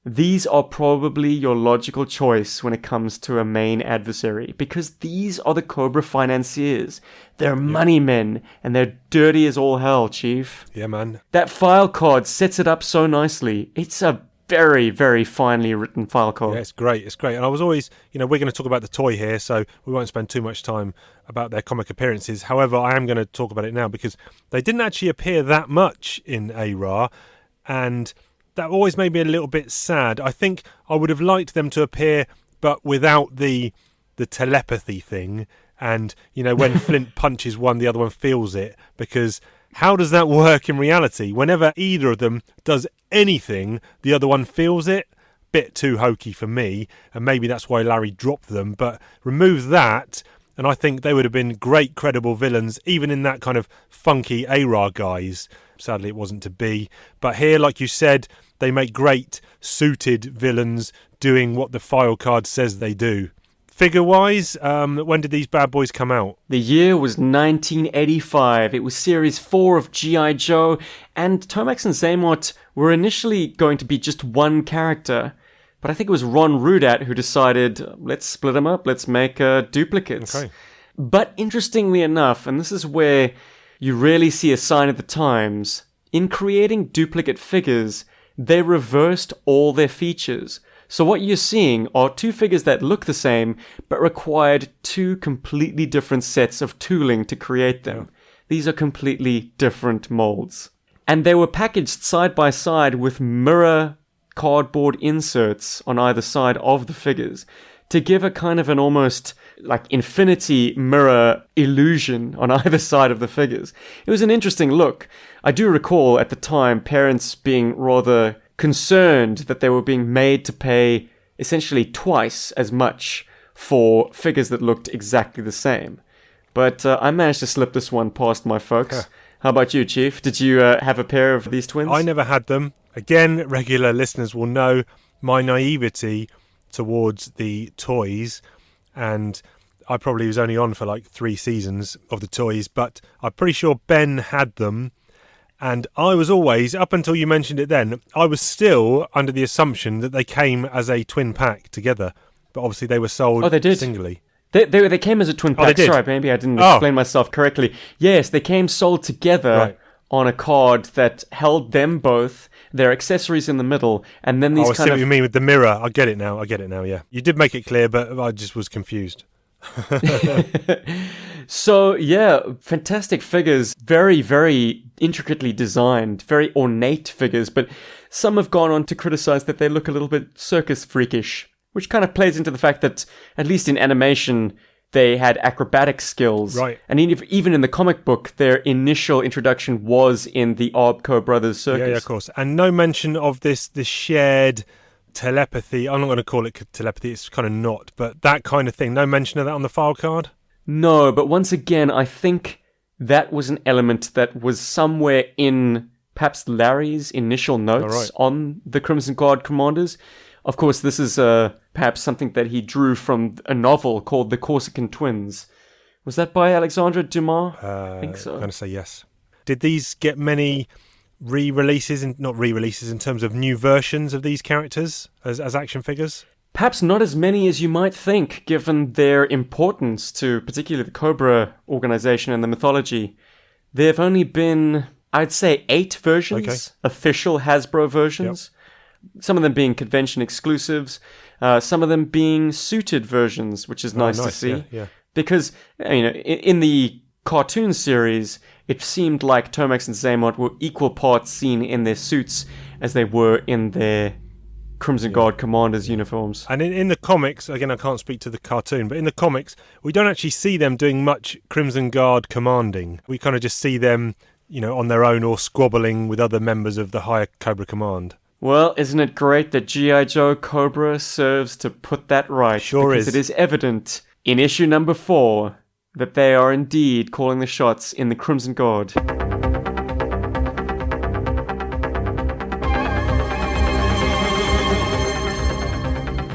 S2: these are probably your logical choice when it comes to a main adversary, because these are the Cobra financiers. They're money men, and they're dirty as all hell, Chief.
S1: Yeah, man.
S2: That file card sets it up so nicely. It's a very, very finely written file code.
S1: Yeah, it's great. It's great. And I was always, we're going to talk about the toy here, so we won't spend too much time about their comic appearances. However, I am going to talk about it now because they didn't actually appear that much in A-Ra, and that always made me a little bit sad. I think I would have liked them to appear, but without the telepathy thing. And, when Flint punches one, the other one feels it. Because how does that work in reality? Whenever either of them does anything, the other one feels it. Bit too hokey for me. And maybe that's why Larry dropped them. But remove that, and I think they would have been great, credible villains, even in that kind of funky ARA guise. Sadly, it wasn't to be. But here, like you said, they make great, suited villains doing what the file card says they do. Figure-wise, when did these bad boys come out?
S2: The year was 1985. It was Series 4 of G.I. Joe, and Tomax and Xamot were initially going to be just one character. But I think it was Ron Rudat who decided, let's split them up, let's make duplicates.
S1: Okay.
S2: But interestingly enough, and this is where you really see a sign of the times, in creating duplicate figures, they reversed all their features. So what you're seeing are two figures that look the same, but required two completely different sets of tooling to create them. Yeah. These are completely different molds. And they were packaged side by side with mirror cardboard inserts on either side of the figures to give a kind of an almost like infinity mirror illusion on either side of the figures. It was an interesting look. I do recall at the time parents being rather concerned that they were being made to pay essentially twice as much for figures that looked exactly the same. But I managed to slip this one past my folks.
S1: Huh.
S2: How about you, Chief? Did you have a pair of these twins?
S1: I never had them. Again, regular listeners will know my naivety towards the toys, and I probably was only on for like 3 seasons of the toys, but I'm pretty sure Ben had them. And I was always, up until you mentioned it then, I was still under the assumption that they came as a twin pack together. But obviously they were sold singly.
S2: They came as a twin pack. Sorry, maybe I didn't explain myself correctly. Yes, they came sold together on a card that held them both, their accessories in the middle, and then these
S1: I see what you mean with the mirror. I get it now, yeah. You did make it clear, but I just was confused.
S2: So, yeah, fantastic figures, very, very intricately designed, very ornate figures, but some have gone on to criticize that they look a little bit circus freakish, which kind of plays into the fact that, at least in animation, they had acrobatic skills.
S1: Right.
S2: And even in the comic book, their initial introduction was in the Arbco Brothers circus.
S1: Yeah, of course. And no mention of this shared telepathy. I'm not going to call it telepathy, it's kind of not, but that kind of thing. No mention of that on the file card?
S2: No, but once again, I think that was an element that was somewhere in perhaps Larry's initial notes on the Crimson Guard commanders. Of course, this is perhaps something that he drew from a novel called The Corsican Twins. Was that by Alexandre Dumas? I think so.
S1: I'm going to say yes. Did these get many re-releases, not re-releases, in terms of new versions of these characters as action figures?
S2: Perhaps not as many as you might think, given their importance to particularly the Cobra organization and the mythology. There have only been, I'd say, 8 versions, official Hasbro versions. Yep. Some of them being convention exclusives, some of them being suited versions, which is nice to see.
S1: Yeah.
S2: Because, in the cartoon series, it seemed like Tomax and Xamot were equal parts seen in their suits as they were in their Crimson Guard commanders' uniforms.
S1: And in the comics, again, I can't speak to the cartoon, but in the comics, we don't actually see them doing much Crimson Guard commanding. We kind of just see them, on their own or squabbling with other members of the higher Cobra Command.
S2: Well, isn't it great that G.I. Joe Cobra serves to put that right?
S1: Sure is.
S2: Because it is evident in issue number 4 that they are indeed calling the shots in the Crimson Guard.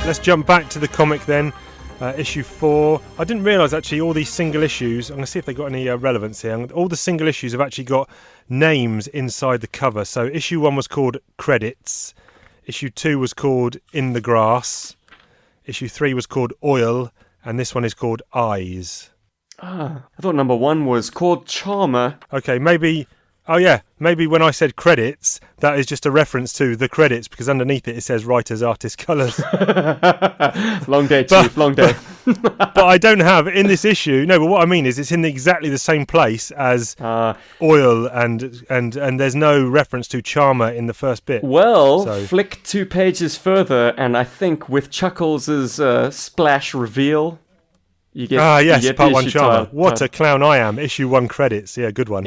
S1: Let's jump back to the comic then. Issue 4. I didn't realise actually all these single issues, I'm going to see if they got any relevance here. All the single issues have actually got names inside the cover. So issue 1 was called Credits. Issue 2 was called In the Grass. Issue 3 was called Oil. And this one is called Eyes.
S2: I thought number 1 was called Charmer.
S1: Okay, maybe when I said credits, that is just a reference to the credits, because underneath it says writers, artists, colours.
S2: Long day, Chief, long day.
S1: but I don't have in this issue. No, but what I mean is it's in exactly the same place as oil, and there's no reference to Charmer in the first bit.
S2: Well,
S1: So-
S2: flick 2 pages further, and I think with Chuckles' splash reveal, you get
S1: Yes,
S2: you get
S1: part
S2: the
S1: 1
S2: issue
S1: Charmer.
S2: title.
S1: What a clown I am. Issue 1 credits. Yeah, good one.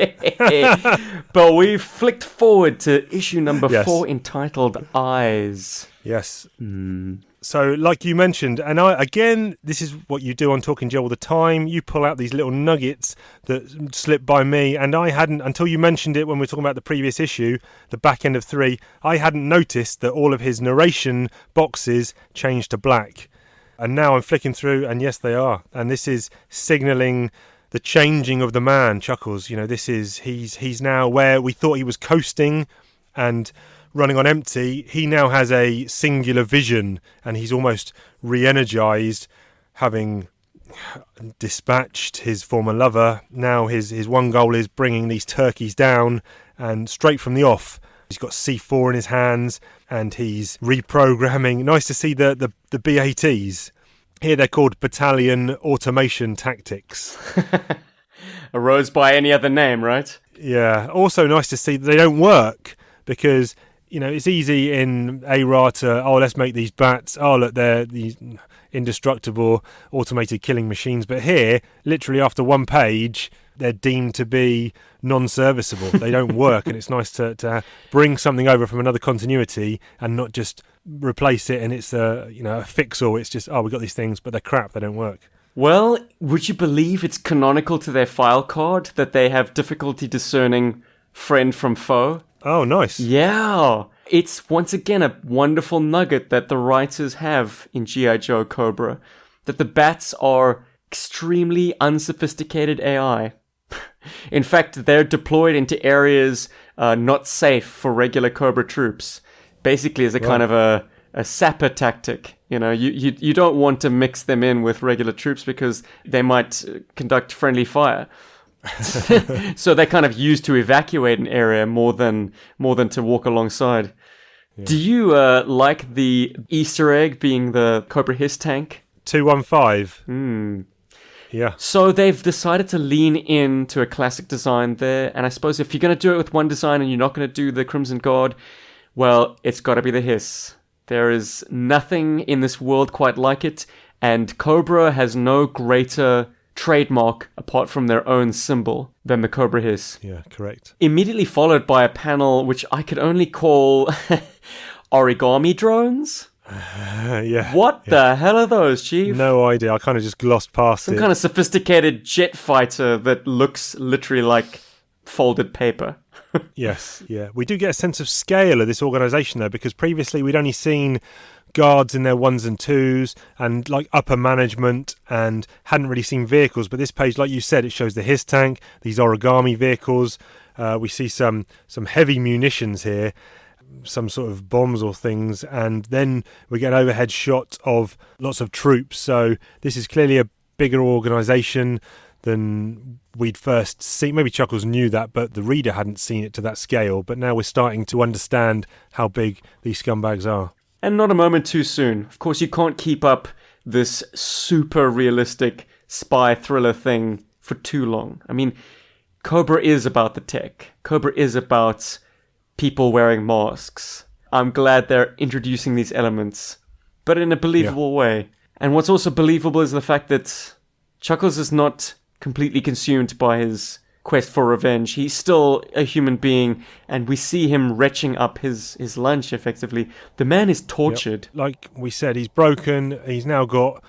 S2: But we flicked forward to issue number
S1: Yes.
S2: 4, entitled Eyes.
S1: Yes. So, like you mentioned, and again, this is what you do on Talking Joe all the time. You pull out these little nuggets that slip by me, and I hadn't, until you mentioned it when we were talking about the previous issue, the back end of 3, I hadn't noticed that all of his narration boxes changed to black. And now I'm flicking through, and yes, they are. And this is signalling the changing of the man, Chuckles. You know, this is, he's now where we thought he was coasting and running on empty. He now has a singular vision, and he's almost re-energized, having dispatched his former lover. Now his one goal is bringing these turkeys down, and straight from the off, he's got C4 in his hands, and he's reprogramming. Nice to see the BATs. Here they're called Battalion Automation Tactics.
S2: Arose by any other name, right?
S1: Yeah. Also nice to see that they don't work, because, you know, it's easy in ARA to, let's make these bats. Oh, look, they're these indestructible automated killing machines. But here, literally after 1 page, they're deemed to be non-serviceable. They don't work, and it's nice to bring something over from another continuity and not just replace it and it's a fix-all. It's just, we've got these things, but they're crap. They don't work.
S2: Well, would you believe it's canonical to their file card that they have difficulty discerning friend from foe?
S1: Oh, nice.
S2: Yeah. It's once again a wonderful nugget that the writers have in GI Joe Cobra, that the bats are extremely unsophisticated AI. In fact, they're deployed into areas not safe for regular Cobra troops, basically as a kind of a sapper tactic. You know, you don't want to mix them in with regular troops because they might conduct friendly fire. So they're kind of used to evacuate an area more than to walk alongside. Yeah. Do you like the Easter egg being the Cobra Hiss tank?
S1: 215. Yeah.
S2: So they've decided to lean into a classic design there, and I suppose if you're going to do it with one design and you're not going to do the Crimson Guard, well, it's got to be the Hiss. There is nothing in this world quite like it, and Cobra has no greater trademark apart from their own symbol than the Cobra Hiss.
S1: Yeah, correct.
S2: Immediately followed by a panel which I could only call origami drones.
S1: Yeah.
S2: What the hell are those, Chief?
S1: No idea. I kind of just glossed past it.
S2: Some kind of sophisticated jet fighter that looks literally like folded paper.
S1: Yes, yeah. We do get a sense of scale of this organisation, though, because previously we'd only seen guards in their 1s and 2s and like upper management, and hadn't really seen vehicles. But this page, like you said, it shows the Hiss tank, these origami vehicles. We see some heavy munitions here, some sort of bombs or things, and then we get an overhead shot of lots of troops. So this is clearly a bigger organisation than we'd first seen. Maybe Chuckles knew that, but the reader hadn't seen it to that scale. But now we're starting to understand how big these scumbags are.
S2: And not a moment too soon. Of course, you can't keep up this super realistic spy thriller thing for too long. I mean, Cobra is about the tech. Cobra is about people wearing masks. I'm glad they're introducing these elements, but in a believable way. And what's also believable is the fact that Chuckles is not completely consumed by his quest for revenge. He's still a human being, and we see him retching up his lunch, effectively. The man is tortured.
S1: Yep. Like we said, he's broken. He's now got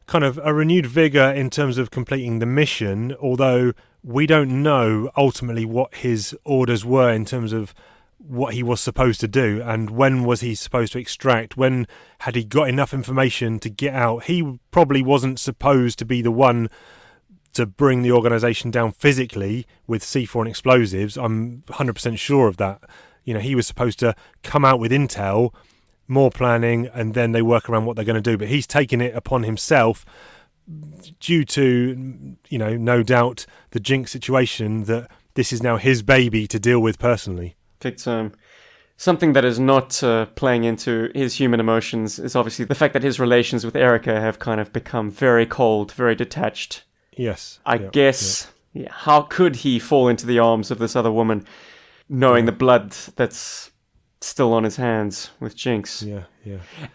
S1: kind of a renewed vigour in terms of completing the mission, although we don't know ultimately what his orders were in terms of what he was supposed to do, and when was he supposed to extract, when had he got enough information to get out. He probably wasn't supposed to be the one to bring the organisation down physically with C4 and explosives. I'm 100% sure of that. You know, he was supposed to come out with intel, more planning, and then they work around what they're going to do. But he's taken it upon himself due to, you know, no doubt the Jinx situation, that this is now his baby to deal with personally.
S2: Big time. Something that is not playing into his human emotions is obviously the fact that his relations with Erica have kind of become very cold, very detached.
S1: Yes.
S2: I guess, how could he fall into the arms of this other woman, knowing the blood that's still on his hands with Jinx?
S1: Yeah.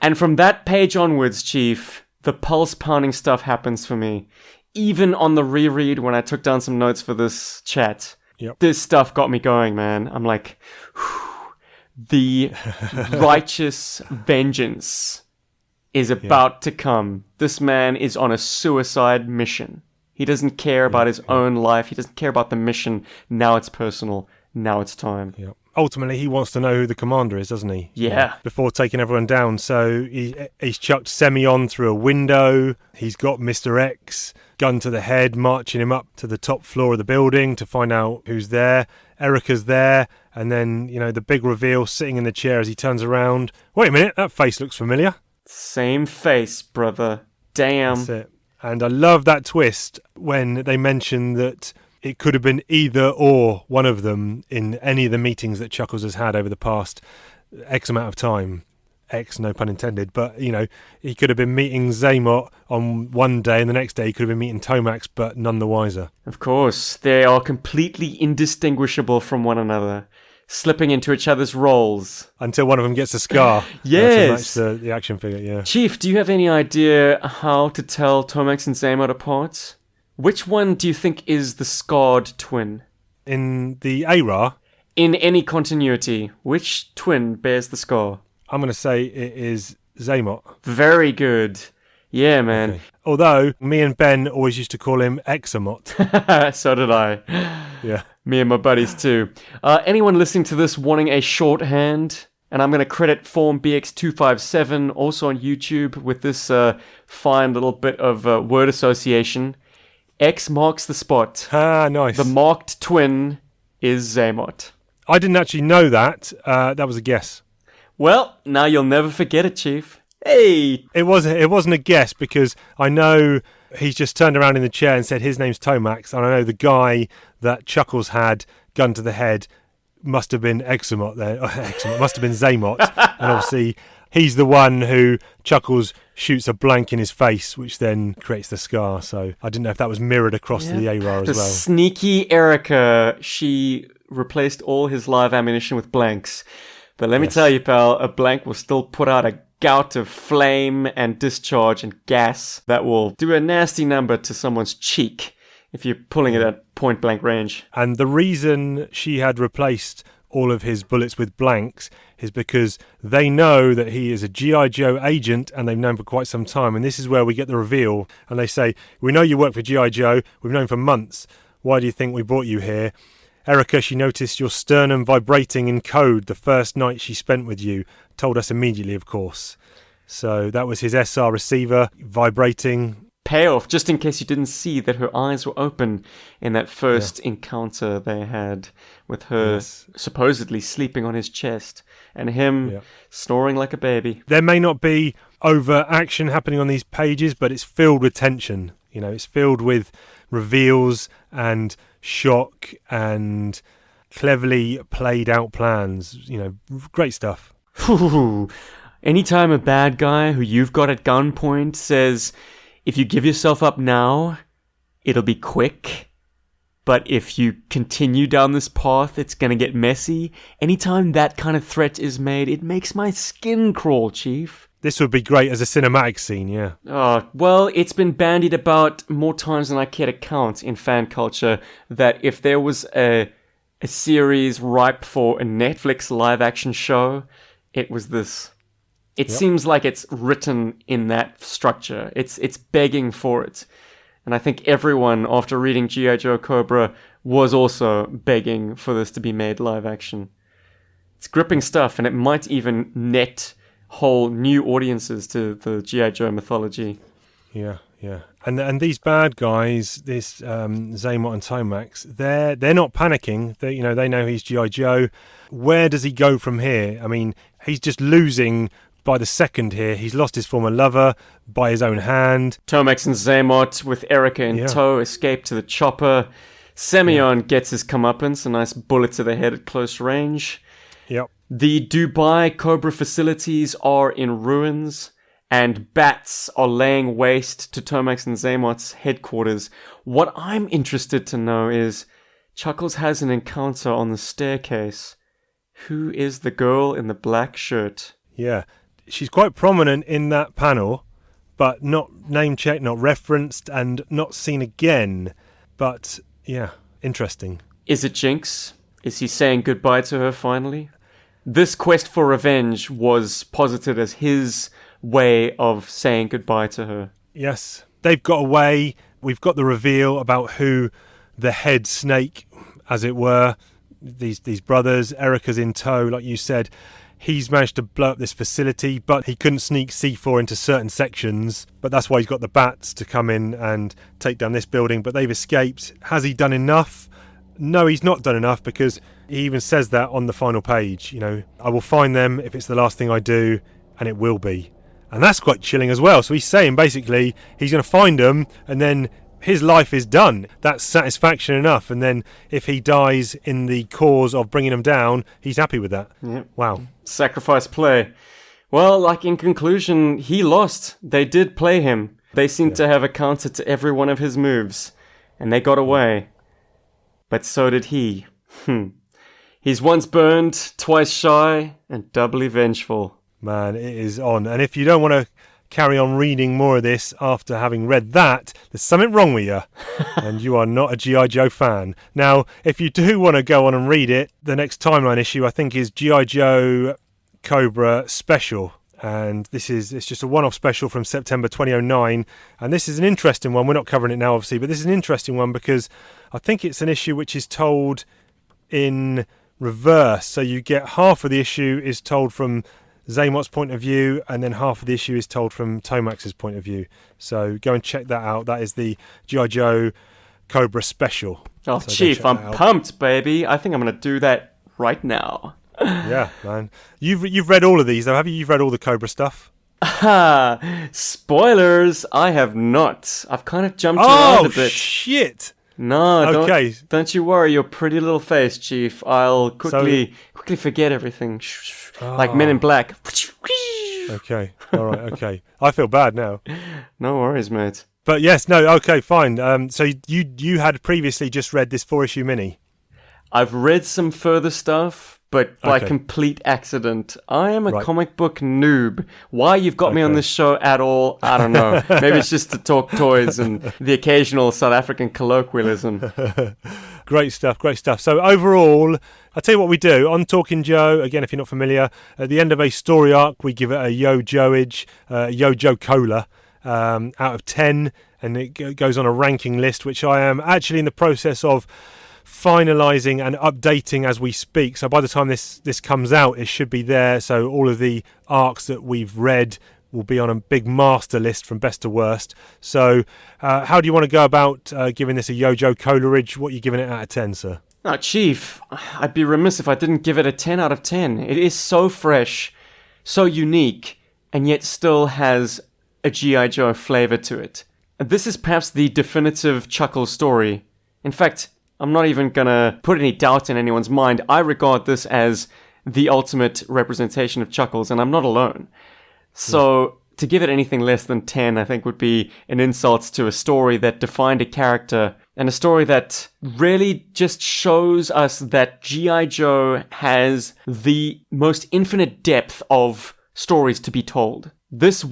S2: And from that page onwards, Chief, the pulse-pounding stuff happens for me. Even on the reread, when I took down some notes for this chat, this stuff got me going, man. I'm like, the righteous vengeance is about to come. This man is on a suicide mission. He doesn't care about his own life. He doesn't care about the mission. Now it's personal. Now it's time.
S1: Yeah. Ultimately, he wants to know who the commander is, doesn't he?
S2: Yeah.
S1: Before taking everyone down. So he's chucked Semyon through a window. He's got Mr. X, gun to the head, marching him up to the top floor of the building to find out who's there. Erica's there. And then, the big reveal, sitting in the chair as he turns around. Wait a minute, that face looks familiar.
S2: Same face, brother. Damn.
S1: That's it. And I love that twist when they mention that it could have been either or one of them in any of the meetings that Chuckles has had over the past X amount of time. X, no pun intended. But, he could have been meeting Zaymot on one day and the next day he could have been meeting Tomax, but none the wiser.
S2: Of course, they are completely indistinguishable from one another, slipping into each other's roles.
S1: Until one of them gets a scar.
S2: Yes.
S1: To match the action figure, yeah.
S2: Chief, do you have any idea how to tell Tomax and Zaymot apart? Which one do you think is the scarred twin?
S1: In the ARA?
S2: In any continuity, which twin bears the scar?
S1: I'm going to say it is Zaymot.
S2: Very good. Yeah, man.
S1: Okay. Although, me and Ben always used to call him Examot.
S2: So did I.
S1: Yeah.
S2: Me and my buddies too. Anyone listening to this wanting a shorthand? And I'm going to credit Form BX257 also on YouTube with this fine little bit of word association. X marks the spot.
S1: Ah, nice.
S2: The marked twin is Zaymot.
S1: I didn't actually know that. That was a guess.
S2: Well, now you'll never forget it, Chief. Hey!
S1: It wasn't a guess because I know he's just turned around in the chair and said his name's Tomax, and I know the guy that Chuckles had, gun to the head, must have been Examot there. Examot must have been Zaymot. And obviously he's the one who Chuckles shoots a blank in his face, which then creates the scar. So I didn't know if that was mirrored across to the ARAR as
S2: the
S1: well.
S2: Sneaky Erica, she replaced all his live ammunition with blanks. But let me tell you, pal, a blank will still put out a gout of flame and discharge and gas that will do a nasty number to someone's cheek if you're pulling it at point blank range.
S1: And the reason she had replaced all of his bullets with blanks is because they know that he is a GI Joe agent and they've known for quite some time. And this is where we get the reveal. And they say, we know you work for GI Joe. We've known for months. Why do you think we brought you here? Erica, she noticed your sternum vibrating in code the first night she spent with you. Told us immediately, of course. So that was his SR receiver vibrating.
S2: Payoff, just in case you didn't see that her eyes were open in that first encounter they had with her supposedly sleeping on his chest and him snoring like a baby.
S1: There may not be overt action happening on these pages, but it's filled with tension. It's filled with reveals and shock and cleverly played out plans. Great stuff.
S2: Anytime a bad guy who you've got at gunpoint says, if you give yourself up now, it'll be quick. But if you continue down this path, it's going to get messy. Anytime that kind of threat is made, it makes my skin crawl, Chief.
S1: This would be great as a cinematic scene, yeah.
S2: Well, it's been bandied about more times than I care to count in fan culture that if there was a series ripe for a Netflix live-action show, it was this. It seems like it's written in that structure. It's begging for it. And I think everyone, after reading G.I. Joe Cobra, was also begging for this to be made live-action. It's gripping stuff, and it might even net whole new audiences to the G.I. Joe mythology. Yeah.
S1: And these bad guys, this Zaymot and Tomax, they're not panicking. They know he's G.I. Joe. Where does he go from here? I mean, he's just losing by the second here. He's lost his former lover by his own hand.
S2: Tomax and Zaymot, with Erica in tow, escape to the chopper. Semyon gets his comeuppance, a nice bullet to the head at close range.
S1: Yep.
S2: The Dubai Cobra facilities are in ruins, and bats are laying waste to Tomax and Zaymot's headquarters. What I'm interested to know is, Chuckles has an encounter on the staircase. Who is the girl in the black shirt?
S1: Yeah, she's quite prominent in that panel, but not name-checked, not referenced, and not seen again. But, yeah, interesting.
S2: Is it Jinx? Is he saying goodbye to her finally? This quest for revenge was posited as his way of saying goodbye to her.
S1: Yes, they've got away. We've got the reveal about who the head snake, as it were, these brothers. Erica's in tow, like you said. He's managed to blow up this facility, but he couldn't sneak C4 into certain sections. But that's why he's got the bats to come in and take down this building. But they've escaped. Has he done enough? No, he's not done enough, because he even says that on the final page. You know, I will find them if it's the last thing I do, and it will be. And that's quite chilling as well. So he's saying basically he's going to find them, and then his life is done. That's satisfaction enough. And then if he dies in the cause of bringing them down, he's happy with that.
S2: Yep.
S1: Wow.
S2: Sacrifice play. Well, like in conclusion, he lost. They did play him. They seemed to have accounted to every one of his moves, and they got away. But so did he. He's once burned, twice shy, and doubly vengeful.
S1: Man, it is on. And if you don't want to carry on reading more of this after having read that, there's something wrong with you. And you are not a G.I. Joe fan. Now, if you do want to go on and read it, the next timeline issue, I think, is G.I. Joe Cobra Special. And it's just a one-off special from September 2009. And this is an interesting one. We're not covering it now, obviously, but this is an interesting one because I think it's an issue which is told in reverse. So you get half of the issue is told from Zaymot's point of view, and then half of the issue is told from Tomax's point of view. So go and check that out. That is the G.I. Joe Cobra Special.
S2: Oh,
S1: so
S2: Chief, I'm pumped, baby. I think I'm going to do that right now.
S1: Yeah, man. You've read all of these, though, have you? You've read all the Cobra stuff?
S2: Spoilers! I have not. I've kind of jumped around a bit.
S1: Oh, shit!
S2: No,
S1: okay.
S2: Don't you worry your pretty little face, Chief. I'll quickly forget everything. Like Men in Black.
S1: Okay, all right, okay. I feel bad now.
S2: No worries, mate.
S1: But yes, no, okay, fine. So you had previously just read this 4-issue mini?
S2: I've read some further stuff, but by complete accident. I am a comic book noob. Why you've got me on this show at all, I don't know. Maybe it's just to talk toys and the occasional South African colloquialism.
S1: Great stuff. So overall, I'll tell you what we do. On Talking Joe, again, if you're not familiar, at the end of a story arc, we give it a Yo Joeage, Yo Joe Cola out of 10, and it goes on a ranking list, which I am actually in the process of finalising and updating as we speak. So by the time this comes out, it should be there. So all of the arcs that we've read will be on a big master list from best to worst. So how do you want to go about giving this a Yo Joe Coleridge? What are you giving it out of 10, sir?
S2: Oh, Chief, I'd be remiss if I didn't give it a 10 out of 10. It is so fresh, so unique, and yet still has a G.I. Joe flavour to it. This is perhaps the definitive Chuckles story. In fact, I'm not even going to put any doubt in anyone's mind. I regard this as the ultimate representation of Chuckles, and I'm not alone. So to give it anything less than 10, I think would be an insult to a story that defined a character, and a story that really just shows us that G.I. Joe has the most infinite depth of stories to be told. This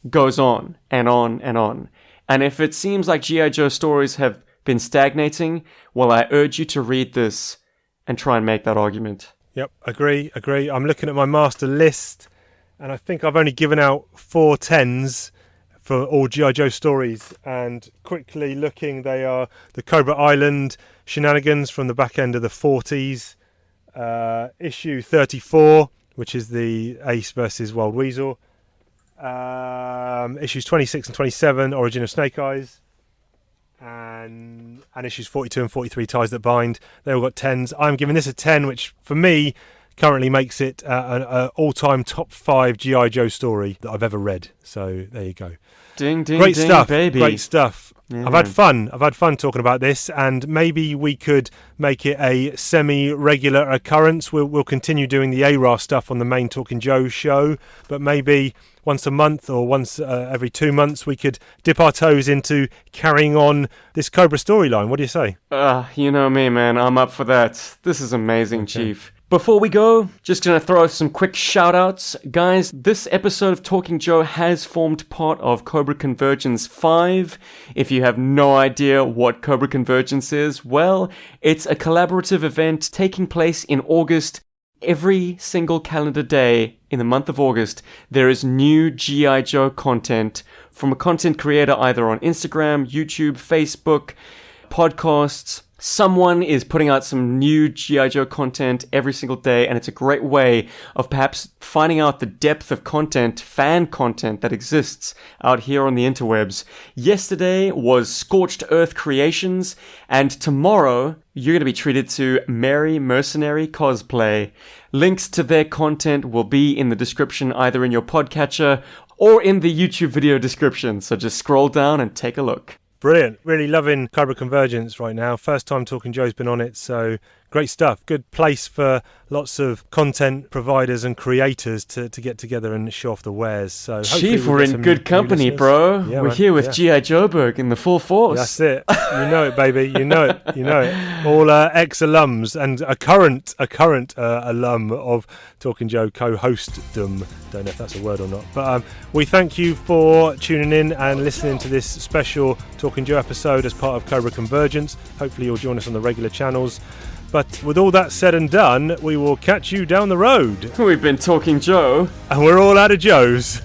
S2: goes on and on and on. And if it seems like G.I. Joe stories have been stagnating, well, I urge you to read this and try and make that argument.
S1: Yep, agree. I'm looking at my master list, and I think I've only given out 4 10s for all G.I. Joe stories. And quickly looking, they are the Cobra Island shenanigans from the back end of the 40s, issue 34, which is the Ace versus Wild Weasel, issues 26 and 27, Origin of Snake Eyes, and issues 42 and 43, Ties That Bind. They all got 10s. I'm giving this a 10, which for me currently makes it an all-time top 5 G.I. Joe story that I've ever read. So there you go.
S2: Ding, ding,
S1: Great
S2: ding,
S1: stuff,
S2: baby.
S1: Great stuff. I've had fun. I've had fun talking about this, and maybe we could make it a semi-regular occurrence. We'll continue doing the ARAR stuff on the main Talking Joe show, but maybe once a month or once every 2 months we could dip our toes into carrying on this Cobra storyline. What do you say?
S2: You know me, man. I'm up for that. This is amazing, Chief. Before we go, just gonna throw some quick shout-outs. Guys, this episode of Talking Joe has formed part of Cobra Convergence 5. If you have no idea what Cobra Convergence is, well, it's a collaborative event taking place in August. Every single calendar day in the month of August, there is new GI Joe content from a content creator either on Instagram, YouTube, Facebook, podcasts. Someone is putting out some new GI Joe content every single day, and it's a great way of perhaps finding out the depth of content, fan content that exists out here on the interwebs. Yesterday was Scorched Earth Creations, and tomorrow you're going to be treated to Merry Mercenary Cosplay. Links to their content will be in the description, either in your podcatcher or in the YouTube video description, so just scroll down and take a look.
S1: Brilliant. Really loving Cobra Convergence right now. First time Talking Joe's been on it, so great stuff. Good place for lots of content providers and creators to get together and show off the wares. So
S2: Chief, we're in good company, bro.
S1: Yeah,
S2: we're here with GI Joburg in the full force.
S1: That's it. You know it, baby. You know it. You know it. All ex-alums and a current alum of Talking Joe co-hostdom. Don't know if that's a word or not. But we thank you for tuning in and listening to this special Talking Joe episode as part of Cobra Convergence. Hopefully you'll join us on the regular channels. But with all that said and done, we will catch you down the road.
S2: We've been Talking Joe.
S1: And we're all out of Joes.